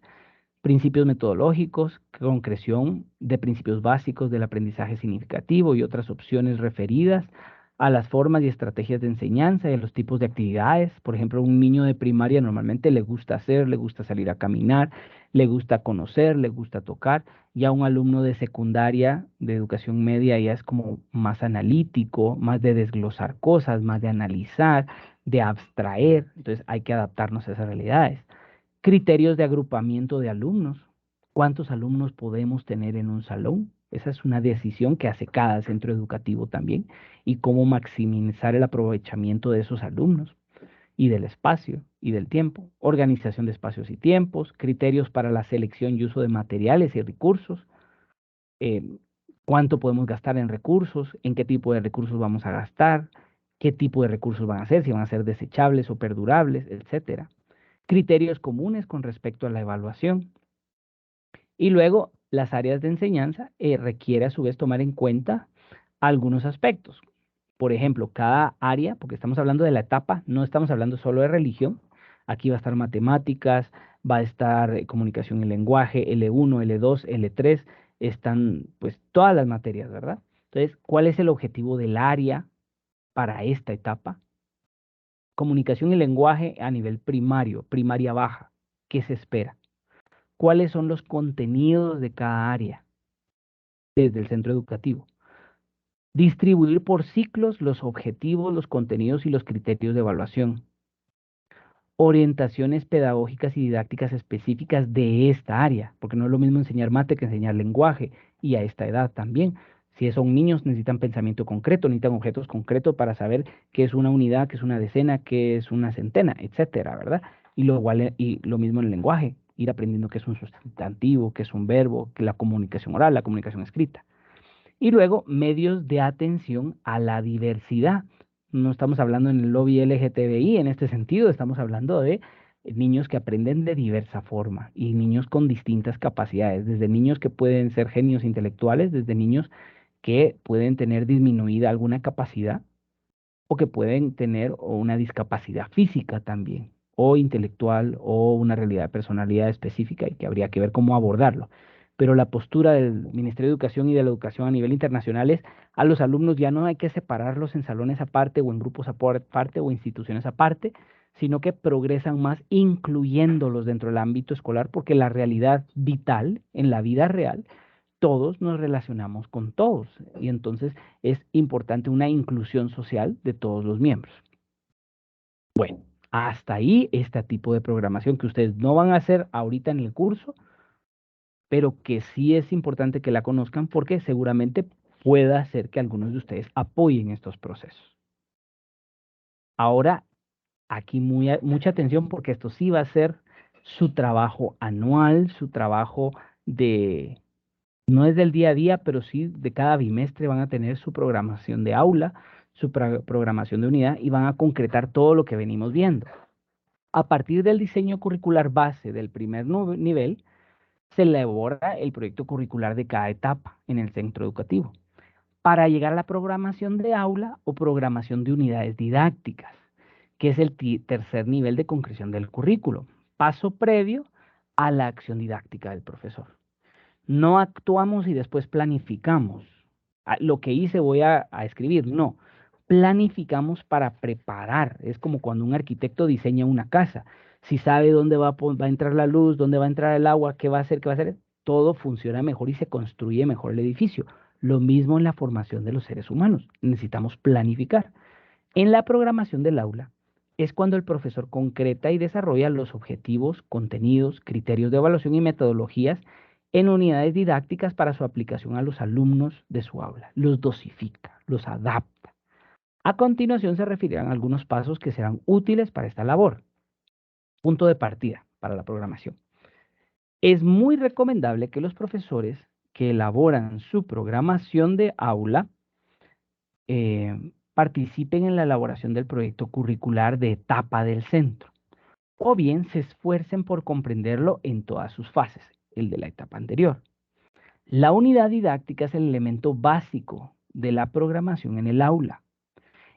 Speaker 1: principios metodológicos, concreción de principios básicos del aprendizaje significativo y otras opciones referidas a las formas y estrategias de enseñanza y a los tipos de actividades. Por ejemplo, un niño de primaria normalmente le gusta hacer, le gusta salir a caminar, le gusta conocer, le gusta tocar. Ya un alumno de secundaria, de educación media, ya es como más analítico, más de desglosar cosas, más de analizar, de abstraer. Entonces hay que adaptarnos a esas realidades. Criterios de agrupamiento de alumnos. ¿Cuántos alumnos podemos tener en un salón? Esa es una decisión que hace cada centro educativo también. Y cómo maximizar el aprovechamiento de esos alumnos y del espacio y del tiempo. Organización de espacios y tiempos. Criterios para la selección y uso de materiales y recursos. eh, ¿Cuánto podemos gastar en recursos? ¿En qué tipo de recursos vamos a gastar? ¿Qué tipo de recursos van a ser? Si van a ser desechables o perdurables, etcétera. Criterios comunes con respecto a la evaluación. Y luego, las áreas de enseñanza requiere a su vez tomar en cuenta algunos aspectos. Por ejemplo, cada área, porque estamos hablando de la etapa, no estamos hablando solo de religión. Aquí va a estar matemáticas, va a estar comunicación y lenguaje, L1, L2, L3, están pues todas las materias, ¿verdad? Entonces, ¿cuál es el objetivo del área para esta etapa? Comunicación y lenguaje a nivel primario, primaria baja. ¿Qué se espera? ¿Cuáles son los contenidos de cada área desde el centro educativo? Distribuir por ciclos los objetivos, los contenidos y los criterios de evaluación. Orientaciones pedagógicas y didácticas específicas de esta área, porque no es lo mismo enseñar mate que enseñar lenguaje, y a esta edad también. Si son niños, necesitan pensamiento concreto, necesitan objetos concretos para saber qué es una unidad, qué es una decena, qué es una centena, etcétera, ¿verdad? Y lo mismo en el lenguaje, ir aprendiendo qué es un sustantivo, qué es un verbo, qué es la comunicación oral, la comunicación escrita. Y luego, medios de atención a la diversidad. No estamos hablando en el lobby LGTBI en este sentido, estamos hablando de niños que aprenden de diversa forma y niños con distintas capacidades, desde niños que pueden ser genios intelectuales, desde niños que pueden tener disminuida alguna capacidad o que pueden tener una discapacidad física también, o intelectual, o una realidad de personalidad específica y que habría que ver cómo abordarlo. Pero la postura del Ministerio de Educación y de la Educación a nivel internacional es a los alumnos ya no hay que separarlos en salones aparte o en grupos aparte o instituciones aparte, sino que progresan más incluyéndolos dentro del ámbito escolar porque la realidad vital en la vida real todos nos relacionamos con todos y entonces es importante una inclusión social de todos los miembros. Bueno, hasta ahí este tipo de programación que ustedes no van a hacer ahorita en el curso, pero que sí es importante que la conozcan porque seguramente pueda hacer que algunos de ustedes apoyen estos procesos. Ahora, aquí mucha atención porque esto sí va a ser su trabajo anual, su trabajo de no es del día a día, pero sí de cada bimestre van a tener su programación de aula, su programación de unidad y van a concretar todo lo que venimos viendo. A partir del diseño curricular base del primer nivel, se elabora el proyecto curricular de cada etapa en el centro educativo para llegar a la programación de aula o programación de unidades didácticas, que es el tercer nivel de concreción del currículo, paso previo a la acción didáctica del profesor. No actuamos y después planificamos. Lo que hice voy a escribir. No. Planificamos para preparar. Es como cuando un arquitecto diseña una casa. Si sabe dónde va a entrar la luz, dónde va a entrar el agua, qué va a hacer, qué va a hacer, todo funciona mejor y se construye mejor el edificio. Lo mismo en la formación de los seres humanos. Necesitamos planificar. En la programación del aula es cuando el profesor concreta y desarrolla los objetivos, contenidos, criterios de evaluación y metodologías en unidades didácticas para su aplicación a los alumnos de su aula. Los dosifica, los adapta. A continuación se referirán a algunos pasos que serán útiles para esta labor. Punto de partida para la programación. Es muy recomendable que los profesores que elaboran su programación de aula participen en la elaboración del proyecto curricular de etapa del centro, o bien se esfuercen por comprenderlo en todas sus fases, el de la etapa anterior. La unidad didáctica es el elemento básico de la programación en el aula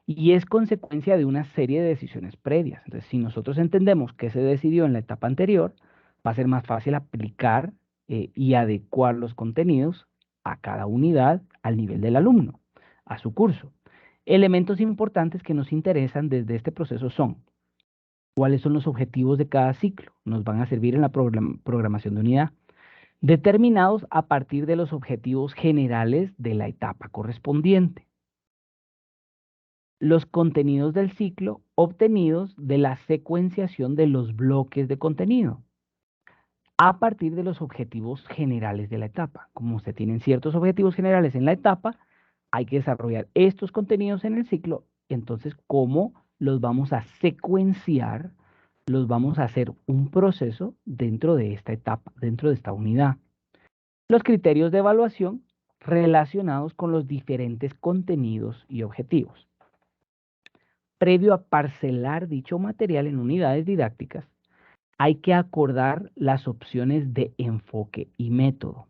Speaker 1: y es consecuencia de una serie de decisiones previas. Entonces, si nosotros entendemos qué se decidió en la etapa anterior, Va a ser más fácil aplicar y adecuar los contenidos a cada unidad al nivel del alumno, a su curso. Elementos importantes que nos interesan desde este proceso son: ¿cuáles son los objetivos de cada ciclo? Nos van a servir en la programación de unidad, determinados a partir de los objetivos generales de la etapa correspondiente. Los contenidos del ciclo obtenidos de la secuenciación de los bloques de contenido a partir de los objetivos generales de la etapa. Como usted tiene ciertos objetivos generales en la etapa, hay que desarrollar estos contenidos en el ciclo. Entonces, ¿cómo los vamos a secuenciar? Los vamos a hacer un proceso dentro de esta etapa, dentro de esta unidad. Los criterios de evaluación relacionados con los diferentes contenidos y objetivos. Previo a parcelar dicho material en unidades didácticas, hay que acordar las opciones de enfoque y método.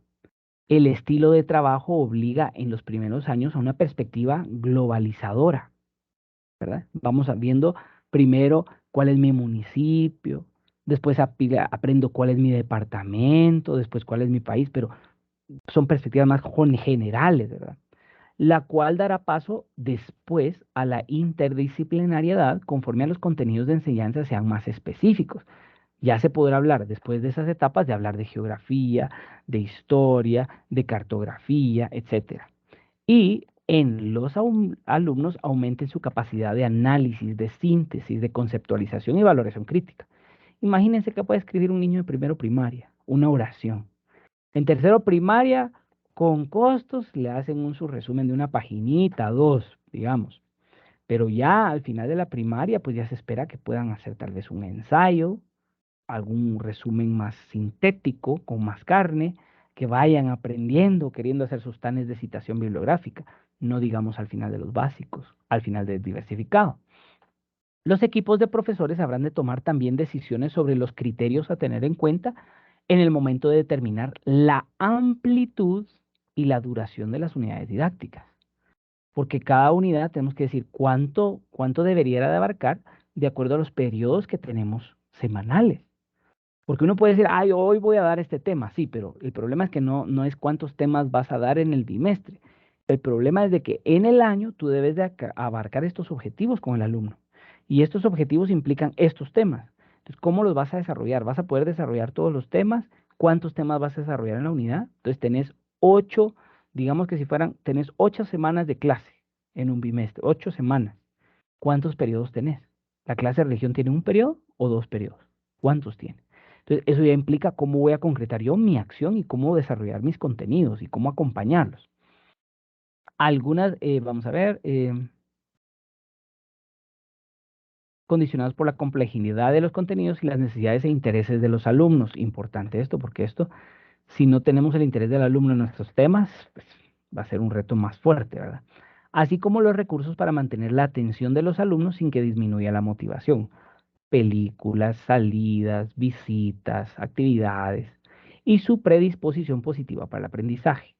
Speaker 1: El estilo de trabajo obliga en los primeros años a una perspectiva globalizadora, ¿verdad? Vamos viendo primero cuál es mi municipio, después aprendo cuál es mi departamento, después cuál es mi país, pero son perspectivas más generales, ¿verdad? La cual dará paso después a la interdisciplinariedad conforme a los contenidos de enseñanza sean más específicos. Ya se podrá hablar después de esas etapas de hablar de geografía, de historia, de cartografía, etc. Y en los alumnos aumenten su capacidad de análisis, de síntesis, de conceptualización y valoración crítica. Imagínense que puede escribir un niño de primero primaria, una oración. En tercero primaria, con costos, le hacen un subresumen de una paginita, dos, digamos. Pero ya al final de la primaria, pues ya se espera que puedan hacer tal vez un ensayo, algún resumen más sintético, con más carne, que vayan aprendiendo, queriendo hacer sus tanes de citación bibliográfica, no digamos al final de los básicos, al final del diversificado. Los equipos de profesores habrán de tomar también decisiones sobre los criterios a tener en cuenta en el momento de determinar la amplitud y la duración de las unidades didácticas. Porque cada unidad tenemos que decir cuánto debería de abarcar de acuerdo a los periodos que tenemos semanales. Porque uno puede decir, ay, hoy voy a dar este tema, sí, pero el problema es que no es cuántos temas vas a dar en el bimestre. El problema es de que en el año tú debes de abarcar estos objetivos con el alumno. Y estos objetivos implican estos temas. Entonces, ¿cómo los vas a desarrollar? ¿Vas a poder desarrollar todos los temas? ¿Cuántos temas vas a desarrollar en la unidad? Entonces, tenés 8, digamos que si fueran, tenés 8 semanas de clase en un bimestre, 8 semanas. ¿Cuántos periodos tenés? ¿La clase de religión tiene un periodo o 2 periodos? ¿Cuántos tiene? Entonces, eso ya implica cómo voy a concretar yo mi acción y cómo desarrollar mis contenidos y cómo acompañarlos. Algunas, vamos a ver, condicionados por la complejidad de los contenidos y las necesidades e intereses de los alumnos. Importante esto, porque esto, si no tenemos el interés del alumno en nuestros temas, pues va a ser un reto más fuerte, ¿verdad? Así como los recursos para mantener la atención de los alumnos sin que disminuya la motivación. Películas, salidas, visitas, actividades y su predisposición positiva para el aprendizaje.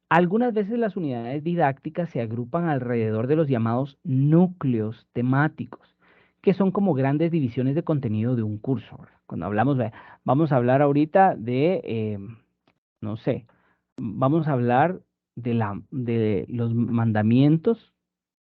Speaker 1: Algunas veces las unidades didácticas se agrupan alrededor de los llamados núcleos temáticos, que son como grandes divisiones de contenido de un curso. Cuando hablamos, vamos a hablar ahorita de, no sé, vamos a hablar de los mandamientos,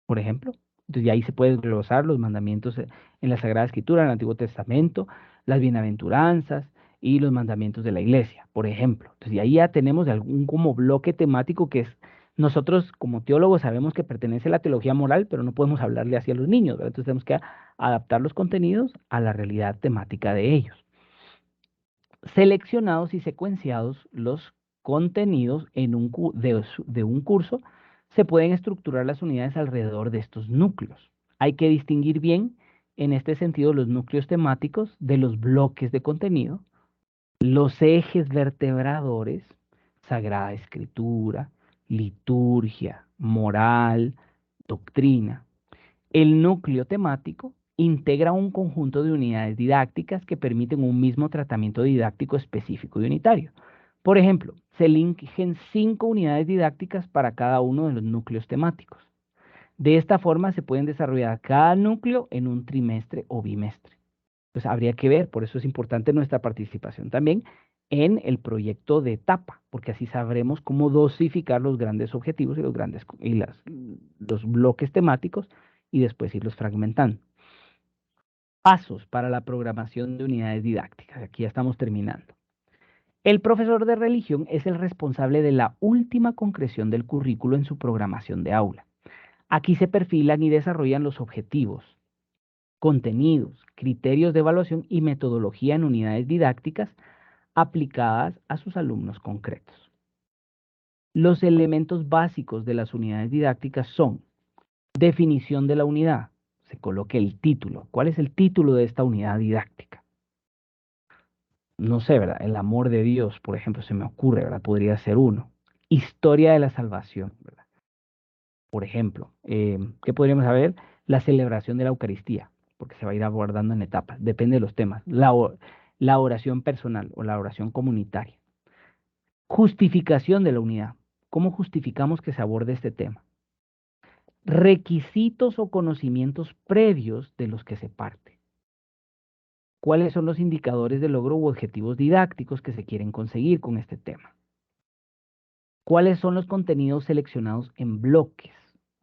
Speaker 1: por ejemplo. Entonces, y ahí se pueden glosar los mandamientos en la Sagrada Escritura, en el Antiguo Testamento, las bienaventuranzas y los mandamientos de la iglesia, por ejemplo. Entonces, y ahí ya tenemos algún como bloque temático que es, nosotros como teólogos sabemos que pertenece a la teología moral, pero no podemos hablarle así a los niños, ¿verdad? Entonces tenemos que adaptar los contenidos a la realidad temática de ellos. Seleccionados y secuenciados los contenidos en de un curso, se pueden estructurar las unidades alrededor de estos núcleos. Hay que distinguir bien, en este sentido, los núcleos temáticos de los bloques de contenido, los ejes vertebradores, Sagrada Escritura, liturgia, moral, doctrina. El núcleo temático integra un conjunto de unidades didácticas que permiten un mismo tratamiento didáctico específico y unitario. Por ejemplo, se eligen 5 unidades didácticas para cada uno de los núcleos temáticos. De esta forma se pueden desarrollar cada núcleo en un trimestre o bimestre. Entonces habría que ver, por eso es importante nuestra participación también en el proyecto de etapa, porque así sabremos cómo dosificar los grandes objetivos y los bloques temáticos y después irlos fragmentando. Pasos para la programación de unidades didácticas. Aquí ya estamos terminando. El profesor de religión es el responsable de la última concreción del currículo en su programación de aula. Aquí se perfilan y desarrollan los objetivos, contenidos, criterios de evaluación y metodología en unidades didácticas aplicadas a sus alumnos concretos. Los elementos básicos de las unidades didácticas son definición de la unidad, se coloque el título. ¿Cuál es el título de esta unidad didáctica? No sé, ¿verdad? El amor de Dios, por ejemplo, se me ocurre, ¿verdad? Podría ser uno. Historia de la salvación, ¿verdad? Por ejemplo, ¿qué podríamos saber? La celebración de la Eucaristía, porque se va a ir abordando en etapas, depende de los temas. La oración personal o la oración comunitaria. Justificación de la unidad. ¿Cómo justificamos que se aborde este tema? Requisitos o conocimientos previos de los que se parte. ¿Cuáles son los indicadores de logro u objetivos didácticos que se quieren conseguir con este tema? ¿Cuáles son los contenidos seleccionados en bloques?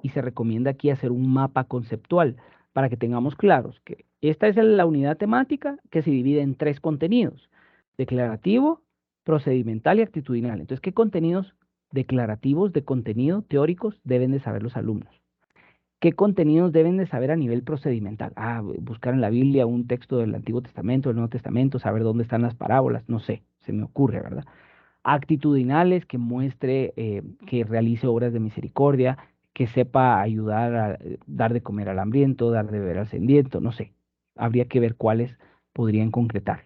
Speaker 1: Y se recomienda aquí hacer un mapa conceptual para que tengamos claros que esta es la unidad temática que se divide en 3 contenidos: declarativo, procedimental y actitudinal. Entonces, ¿qué contenidos declarativos de contenido teóricos deben de saber los alumnos? ¿Qué contenidos deben de saber a nivel procedimental? Buscar en la Biblia un texto del Antiguo Testamento, del Nuevo Testamento, saber dónde están las parábolas, no sé, se me ocurre, ¿verdad? Actitudinales, que muestre, que realice obras de misericordia, que sepa ayudar a dar de comer al hambriento, dar de beber al sediento, no sé. Habría que ver cuáles podrían concretar.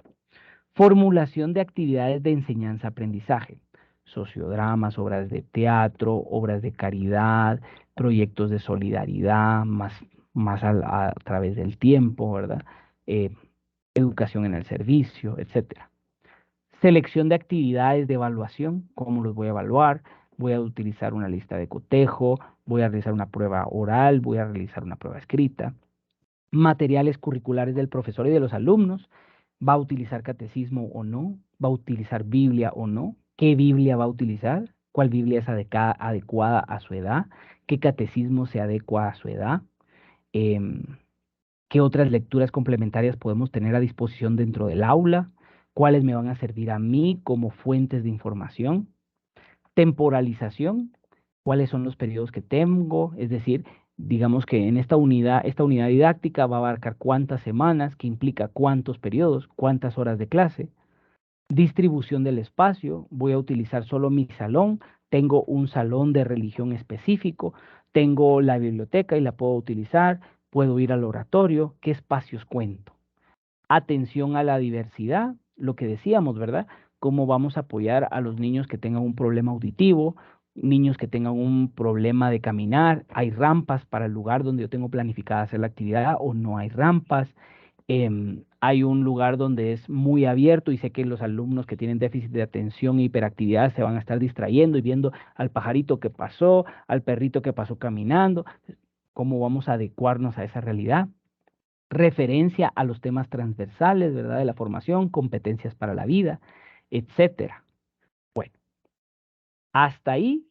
Speaker 1: Formulación de actividades de enseñanza-aprendizaje, sociodramas, obras de teatro, obras de caridad, proyectos de solidaridad, más a través del tiempo, ¿verdad? Eh, educación en el servicio, etcétera. Selección de actividades de evaluación, cómo los voy a evaluar, voy a utilizar una lista de cotejo, voy a realizar una prueba oral, voy a realizar una prueba escrita. Materiales curriculares del profesor y de los alumnos, va a utilizar catecismo o no, va a utilizar Biblia o no, qué Biblia va a utilizar, cuál Biblia es adecuada a su edad, qué catecismo se adecua a su edad, em, qué otras lecturas complementarias podemos tener a disposición dentro del aula, cuáles me van a servir a mí como fuentes de información. Temporalización, cuáles son los periodos que tengo, es decir, digamos que en esta unidad didáctica va a abarcar cuántas semanas, que implica cuántos periodos, cuántas horas de clase. Distribución del espacio, voy a utilizar solo mi salón, tengo un salón de religión específico, tengo la biblioteca y la puedo utilizar, puedo ir al oratorio, qué espacios cuento. Atención a la diversidad, lo que decíamos, ¿verdad? Cómo vamos a apoyar a los niños que tengan un problema auditivo, niños que tengan un problema de caminar, hay rampas para el lugar donde yo tengo planificada hacer la actividad o no hay rampas. Hay un lugar donde es muy abierto y sé que los alumnos que tienen déficit de atención e hiperactividad se van a estar distrayendo y viendo al pajarito que pasó, al perrito que pasó caminando. ¿Cómo vamos a adecuarnos a esa realidad? Referencia a los temas transversales, ¿verdad? De la formación, competencias para la vida, etcétera. Bueno, hasta ahí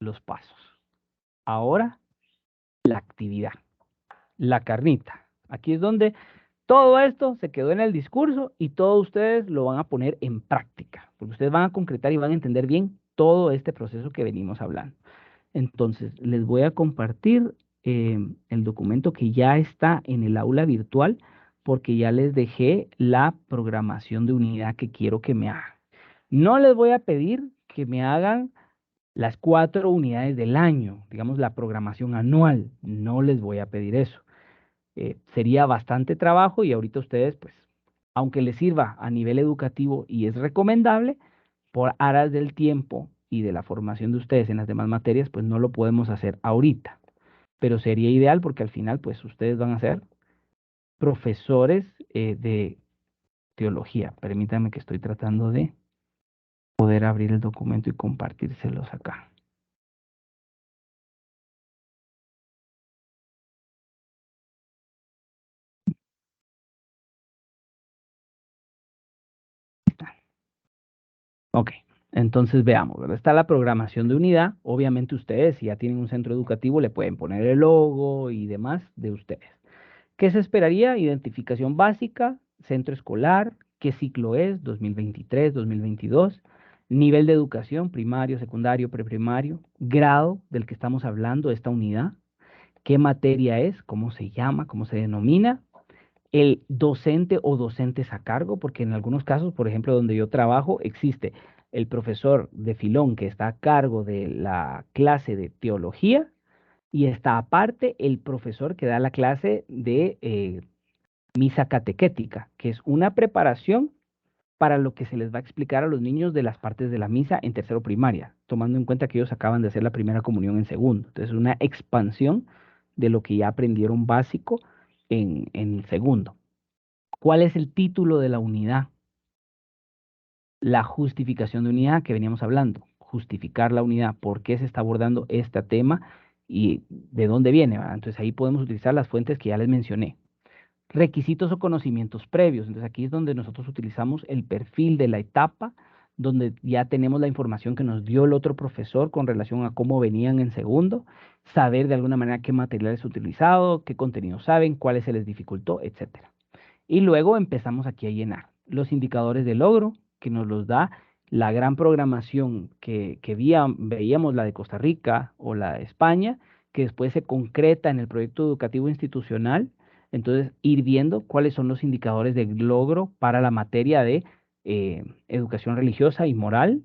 Speaker 1: los pasos. Ahora, la actividad, la carnita. Aquí es donde todo esto se quedó en el discurso y todos ustedes lo van a poner en práctica, porque ustedes van a concretar y van a entender bien todo este proceso que venimos hablando. Entonces, les voy a compartir el documento que ya está en el aula virtual, porque ya les dejé la programación de unidad que quiero que me hagan. No les voy a pedir que me hagan las 4 unidades del año, digamos la programación anual, no les voy a pedir eso. Sería bastante trabajo y ahorita ustedes, pues, aunque les sirva a nivel educativo y es recomendable, por aras del tiempo y de la formación de ustedes en las demás materias, pues no lo podemos hacer ahorita. Pero sería ideal porque al final, pues ustedes van a ser profesores de teología. Permítanme que estoy tratando de poder abrir el documento y compartírselos acá. Ok, entonces veamos, ¿verdad? Está la programación de unidad. Obviamente ustedes, si ya tienen un centro educativo, le pueden poner el logo y demás de ustedes. ¿Qué se esperaría? Identificación básica, centro escolar, qué ciclo es, 2023, 2022, nivel de educación, primario, secundario, preprimario, grado del que estamos hablando, esta unidad, qué materia es, cómo se llama, cómo se denomina, el docente o docentes a cargo, porque en algunos casos, por ejemplo, donde yo trabajo, existe el profesor de filón que está a cargo de la clase de teología y está aparte el profesor que da la clase de misa catequética, que es una preparación para lo que se les va a explicar a los niños de las partes de la misa en tercero primaria, tomando en cuenta que ellos acaban de hacer la primera comunión en segundo. Entonces, una expansión de lo que ya aprendieron básico en segundo. ¿Cuál es el título de la unidad? La justificación de unidad que veníamos hablando. Justificar la unidad. ¿Por qué se está abordando este tema y de dónde viene? ¿Verdad? Entonces ahí podemos utilizar las fuentes que ya les mencioné. Requisitos o conocimientos previos. Entonces aquí es donde nosotros utilizamos el perfil de la etapa, donde ya tenemos la información que nos dio el otro profesor con relación a cómo venían en segundo, saber de alguna manera qué materiales utilizado, qué contenidos saben, cuáles se les dificultó, etcétera. Y luego empezamos aquí a llenar los indicadores de logro, que nos los da la gran programación que veíamos, la de Costa Rica o la de España, que después se concreta en el proyecto educativo institucional. Entonces, ir viendo cuáles son los indicadores de logro para la materia de educación religiosa y moral.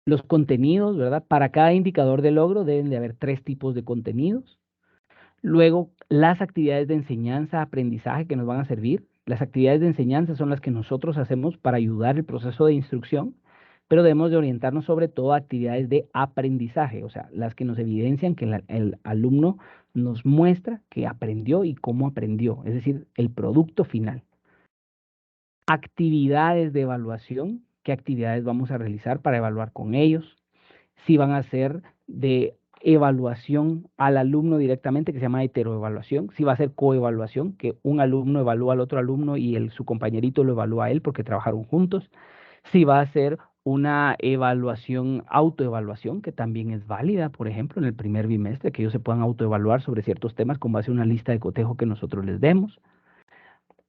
Speaker 1: Los contenidos, ¿verdad? Para cada indicador de logro deben de haber 3 tipos de contenidos. Luego, las actividades de enseñanza, aprendizaje que nos van a servir. Las actividades de enseñanza son las que nosotros hacemos para ayudar el proceso de instrucción, pero debemos de orientarnos sobre todo a actividades de aprendizaje, o sea, las que nos evidencian que el alumno nos muestra que aprendió y cómo aprendió, es decir, el producto final. Actividades de evaluación, qué actividades vamos a realizar para evaluar con ellos, si van a ser de evaluación al alumno directamente, que se llama heteroevaluación, si va a ser coevaluación, que un alumno evalúa al otro alumno y su compañerito lo evalúa a él porque trabajaron juntos, si va a ser una evaluación, autoevaluación, que también es válida, por ejemplo, en el primer bimestre, que ellos se puedan autoevaluar sobre ciertos temas con base a una lista de cotejo que nosotros les demos.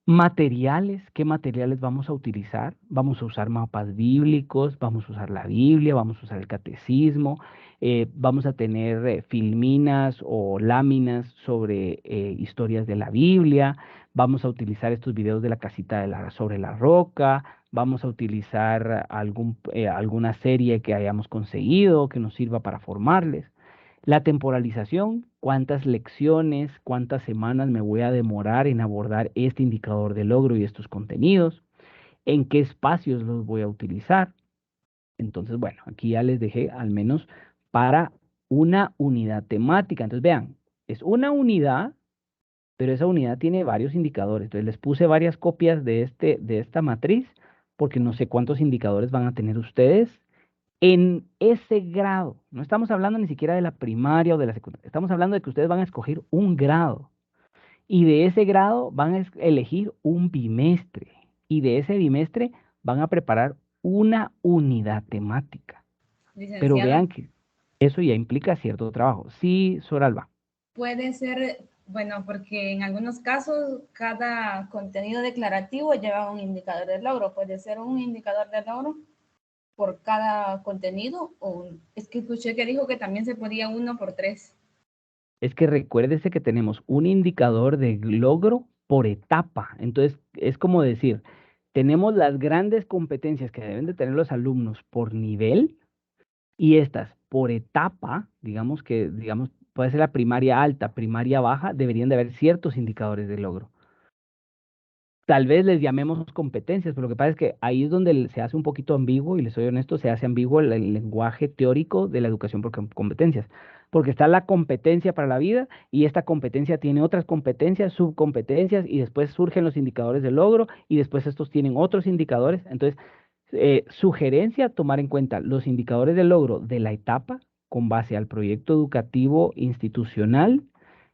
Speaker 1: Materiales, ¿qué materiales vamos a utilizar? Vamos a usar mapas bíblicos, vamos a usar la Biblia, vamos a usar el catecismo, vamos a tener filminas o láminas sobre historias de la Biblia, vamos a utilizar estos videos de la casita sobre la roca, vamos a utilizar alguna serie que hayamos conseguido que nos sirva para formarles. La temporalización, cuántas lecciones, cuántas semanas me voy a demorar en abordar este indicador de logro y estos contenidos, en qué espacios los voy a utilizar. Entonces, bueno, aquí ya les dejé al menos para una unidad temática. Entonces, vean, es una unidad, pero esa unidad tiene varios indicadores. Entonces, les puse varias copias de esta matriz porque no sé cuántos indicadores van a tener ustedes en ese grado. No estamos hablando ni siquiera de la primaria o de la secundaria. Estamos hablando de que ustedes van a escoger un grado. Y de ese grado van a elegir un bimestre. Y de ese bimestre van a preparar una unidad temática. Pero
Speaker 4: Licenciado,
Speaker 1: vean que eso ya implica cierto trabajo. Sí, Soralba.
Speaker 4: puede ser, bueno, porque en algunos casos cada contenido declarativo lleva un indicador de logro. Puede ser un indicador de logro por cada contenido o es que escuché que dijo que también se podía 1 por 3.
Speaker 1: Es que recuérdese que tenemos un indicador de logro por etapa. Entonces, es como decir, tenemos las grandes competencias que deben de tener los alumnos por nivel y estas por etapa, digamos que, digamos, puede ser la primaria alta, primaria baja, deberían de haber ciertos indicadores de logro. Tal vez les llamemos competencias, pero lo que pasa es que ahí es donde se hace un poquito ambiguo, y les soy honesto, se hace ambiguo el lenguaje teórico de la educación por competencias, porque está la competencia para la vida y esta competencia tiene otras competencias, subcompetencias, y después surgen los indicadores de logro y después estos tienen otros indicadores. Entonces, sugerencia, tomar en cuenta los indicadores de logro de la etapa con base al proyecto educativo institucional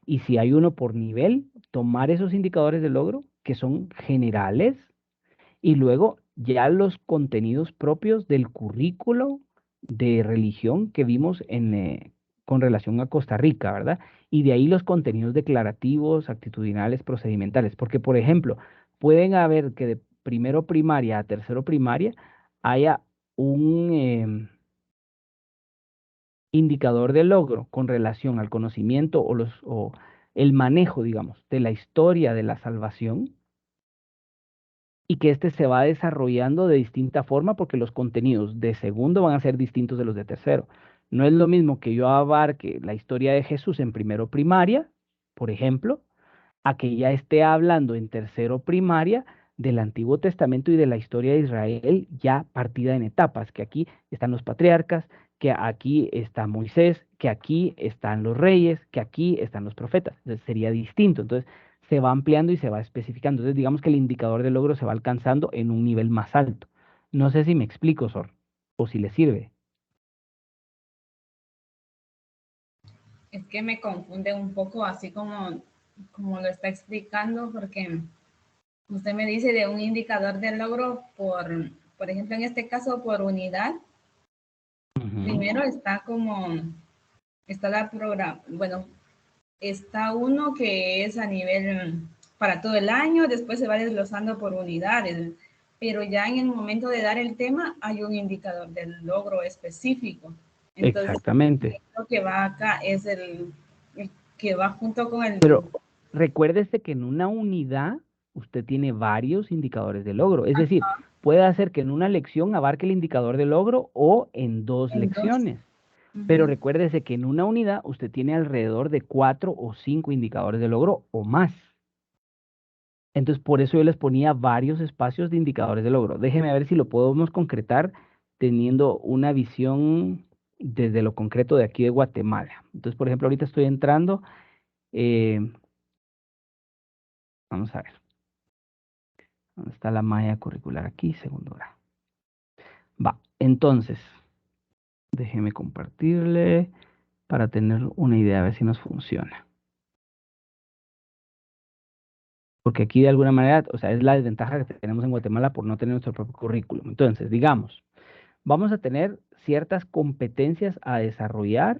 Speaker 1: y si hay uno por nivel, tomar esos indicadores de logro que son generales y luego ya los contenidos propios del currículo de religión que vimos con relación a Costa Rica, ¿verdad? Y de ahí los contenidos declarativos, actitudinales, procedimentales. Porque, por ejemplo, pueden haber que de primero primaria a tercero primaria haya un indicador de logro con relación al conocimiento o el manejo, digamos, de la historia de la salvación y que este se va desarrollando de distinta forma porque los contenidos de segundo van a ser distintos de los de tercero. No es lo mismo que yo abarque la historia de Jesús en primero primaria, por ejemplo, a que ya esté hablando en tercero primaria del Antiguo Testamento y de la historia de Israel ya partida en etapas, que aquí están los patriarcas, que aquí está Moisés, que aquí están los reyes, que aquí están los profetas. Entonces sería distinto. Entonces se va ampliando y se va especificando. Entonces digamos que el indicador de logro se va alcanzando en un nivel más alto. No sé si me explico, Sor, o si le sirve.
Speaker 4: Es que me confunde un poco así como lo está explicando, porque usted me dice de un indicador de logro por ejemplo, en este caso por unidad. Primero está la programa, bueno, está uno que es a nivel para todo el año, después se va desglosando por unidades, pero ya en el momento de dar el tema hay un indicador del logro específico. Entonces,
Speaker 1: Exactamente.
Speaker 4: lo que va acá es el que va junto con el...
Speaker 1: Pero recuérdese que en una unidad usted tiene varios indicadores de logro. Es decir, puede hacer que en una lección abarque el indicador de logro o en dos
Speaker 4: En dos.
Speaker 1: lecciones. Pero recuérdese que en una unidad usted tiene alrededor de 4 o 5 indicadores de logro o más. Entonces, por eso yo les ponía varios espacios de indicadores de logro. Déjeme ver si lo podemos concretar teniendo una visión desde lo concreto de aquí de Guatemala. Entonces, por ejemplo, ahorita estoy entrando, vamos a ver. ¿Dónde está la malla curricular? Aquí, segundo grado. Va, entonces, déjeme compartirle para tener una idea, a ver si nos funciona. Porque aquí de alguna manera, o sea, es la desventaja que tenemos en Guatemala por no tener nuestro propio currículum. Entonces, digamos, vamos a tener ciertas competencias a desarrollar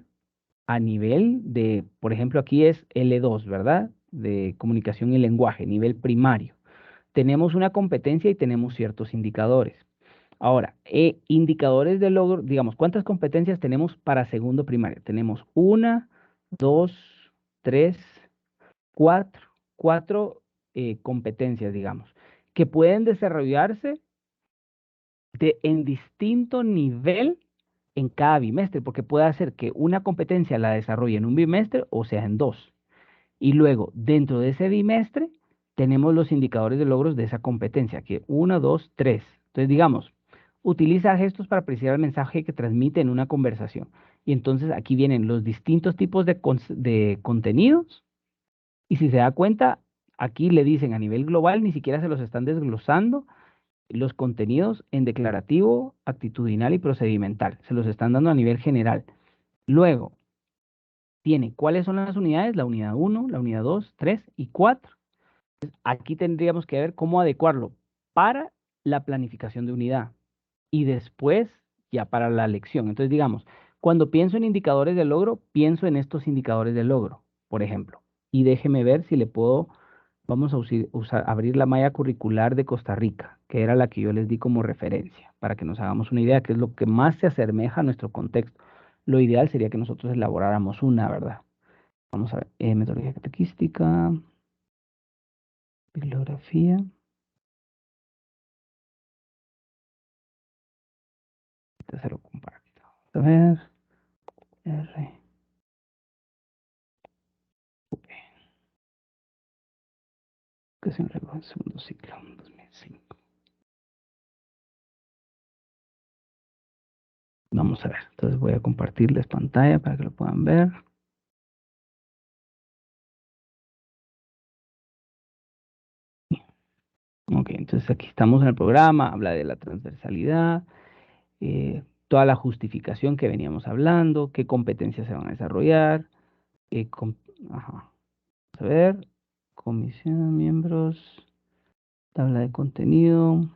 Speaker 1: a nivel de, por ejemplo, aquí es L2, ¿verdad? De comunicación y lenguaje, nivel primario. Tenemos una competencia y tenemos ciertos indicadores. Ahora, indicadores de logro, digamos, ¿cuántas competencias tenemos para segundo primario? Tenemos una, dos, tres, cuatro competencias, digamos, que pueden desarrollarse en distinto nivel en cada bimestre, porque puede hacer que una competencia la desarrolle en un bimestre o sea en dos. Y luego, dentro de ese bimestre, tenemos los indicadores de logros de esa competencia, que 1, 2, 3. Entonces, digamos, utiliza gestos para apreciar el mensaje que transmite en una conversación. Y entonces aquí vienen los distintos tipos de contenidos. Y si se da cuenta, aquí le dicen a nivel global, ni siquiera se los están desglosando los contenidos en declarativo, actitudinal y procedimental. Se los están dando a nivel general. Luego, tiene cuáles son las unidades, la unidad 1, la unidad 2, 3 y 4. Aquí tendríamos que ver cómo adecuarlo para la planificación de unidad y después ya para la lección. Entonces, digamos, cuando pienso en indicadores de logro, pienso en estos indicadores de logro, por ejemplo. Y déjeme ver si le puedo, vamos a abrir la malla curricular de Costa Rica, que era la que yo les di como referencia, para que nos hagamos una idea, que es lo que más se asemeja a nuestro contexto. Lo ideal sería que nosotros elaboráramos una, ¿verdad? Vamos a ver, metodología catequística, bibliografía. Se lo comparto. A ver, R. Educación regular, segundo ciclo, 2005. Vamos a ver, entonces voy a compartirles pantalla para que lo puedan ver. Ok, entonces aquí estamos en el programa, habla de la transversalidad, toda la justificación que veníamos hablando, qué competencias se van a desarrollar, ajá. Vamos a ver, comisión, miembros, tabla de contenido.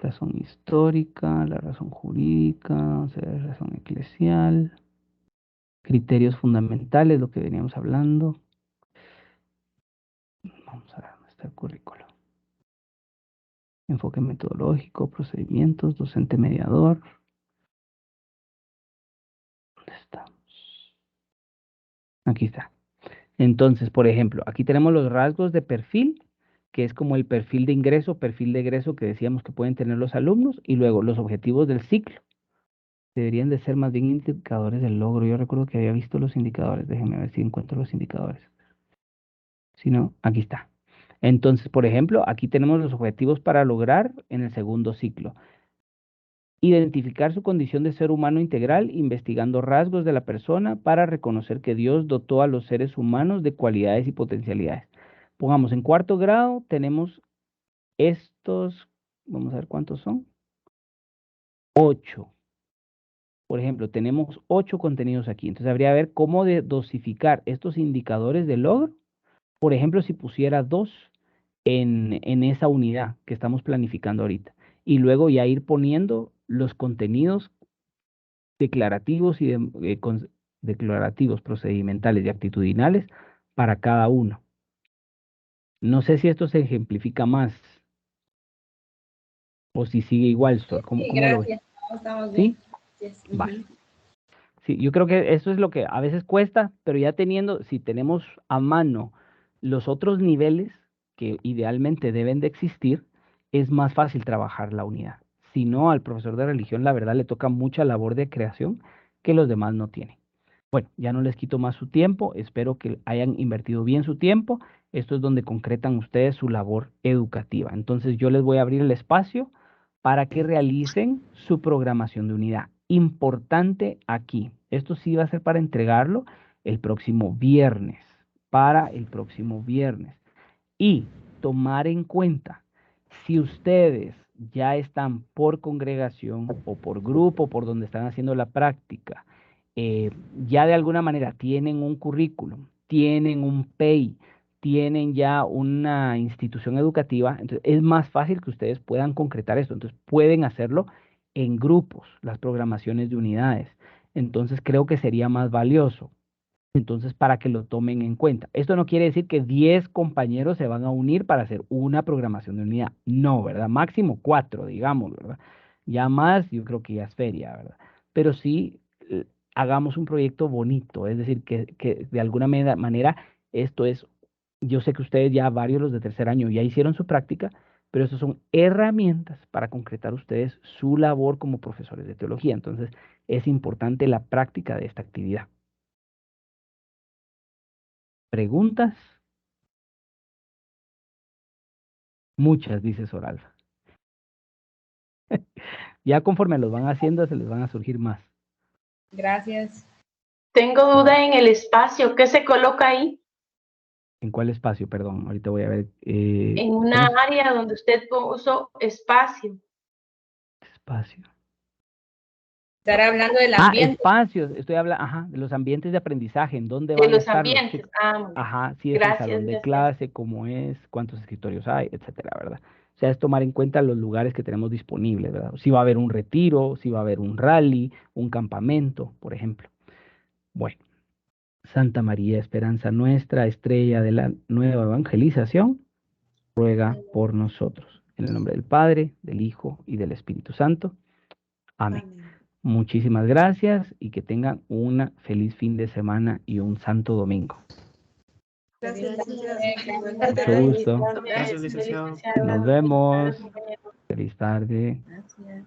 Speaker 1: razón histórica, la razón jurídica, vamos a ver, razón eclesial, criterios fundamentales, lo que veníamos hablando. Vamos a ver dónde está el currículo. Enfoque metodológico, procedimientos, docente mediador. ¿Dónde estamos? Aquí está. Entonces, por ejemplo, aquí tenemos los rasgos de perfil, que es como el perfil de ingreso, perfil de egreso que decíamos que pueden tener los alumnos, y luego los objetivos del ciclo. Deberían de ser más bien indicadores del logro. Yo recuerdo que había visto los indicadores. Déjenme ver si encuentro los indicadores. Si no, aquí está. Entonces, por ejemplo, aquí tenemos los objetivos para lograr en el segundo ciclo. Identificar su condición de ser humano integral, investigando rasgos de la persona para reconocer que Dios dotó a los seres humanos de cualidades y potencialidades. Pongamos, en cuarto grado tenemos estos, vamos a ver cuántos son. 8. Por ejemplo, tenemos 8 contenidos aquí. Entonces habría que ver cómo dosificar estos indicadores de logro. Por ejemplo, si pusiera 2 en esa unidad que estamos planificando ahorita. Y luego ya ir poniendo los contenidos declarativos y declarativos, procedimentales y actitudinales para cada uno. No sé si esto se ejemplifica más o si sigue igual, Sor. ¿Cómo lo ves?
Speaker 4: Gracias. Estamos bien.
Speaker 1: ¿Sí? Vale. Sí, yo creo que eso es lo que a veces cuesta, pero ya teniendo, si tenemos a mano los otros niveles que idealmente deben de existir, es más fácil trabajar la unidad. Si no, al profesor de religión, la verdad, le toca mucha labor de creación que los demás no tienen. Bueno, ya no les quito más su tiempo, espero que hayan invertido bien su tiempo. Esto es donde concretan ustedes su labor educativa. Entonces yo les voy a abrir el espacio para que realicen su programación de unidad. Importante aquí, esto sí va a ser para entregarlo el próximo viernes, para el próximo viernes. Y tomar en cuenta, si ustedes ya están por congregación o por grupo, por donde están haciendo la práctica, ya de alguna manera tienen un currículum, tienen un PEI, tienen ya una institución educativa, entonces es más fácil que ustedes puedan concretar esto. Entonces pueden hacerlo en grupos, las programaciones de unidades. Entonces creo que sería más valioso. Entonces, para que lo tomen en cuenta. Esto no quiere decir que 10 compañeros se van a unir para hacer una programación de unidad. No, ¿verdad? Máximo 4, digamos, ¿verdad? Ya más, yo creo que ya es feria, ¿verdad? Pero sí, hagamos un proyecto bonito, es decir, que de alguna manera esto es, yo sé que ustedes ya varios, los de tercer año, ya hicieron su práctica, pero estas son herramientas para concretar ustedes su labor como profesores de teología. Entonces, es importante la práctica de esta actividad. ¿Preguntas? Muchas, dice Soralfa. Ya conforme los van haciendo, se les van a surgir más.
Speaker 4: Gracias.
Speaker 5: Tengo duda en el espacio. ¿Qué se coloca ahí?
Speaker 1: ¿En cuál espacio? Perdón, ahorita voy a ver.
Speaker 5: En una área donde usted puso espacio.
Speaker 1: Espacio.
Speaker 4: Estará hablando del ambiente.
Speaker 1: Espacios. Estoy hablando, ajá, de los ambientes de aprendizaje. ¿En dónde
Speaker 5: De
Speaker 1: van a
Speaker 5: los
Speaker 1: estar?
Speaker 5: ambientes.
Speaker 1: Ajá, si es
Speaker 5: Gracias,
Speaker 1: el salón de
Speaker 5: gracias.
Speaker 1: clase, cómo es, cuántos escritorios hay, etcétera, ¿verdad? O sea, es tomar en cuenta los lugares que tenemos disponibles, ¿verdad? Si va a haber un retiro, si va a haber un rally, un campamento, por ejemplo. Bueno. Santa María, esperanza nuestra, estrella de la nueva evangelización, ruega por nosotros. En el nombre del Padre, del Hijo y del Espíritu Santo. Amén. Muchísimas gracias y que tengan un feliz fin de semana y un santo domingo.
Speaker 3: Gracias.
Speaker 1: Mucho gusto.
Speaker 2: Gracias, licenciado.
Speaker 1: Nos vemos. Feliz tarde.
Speaker 4: Gracias.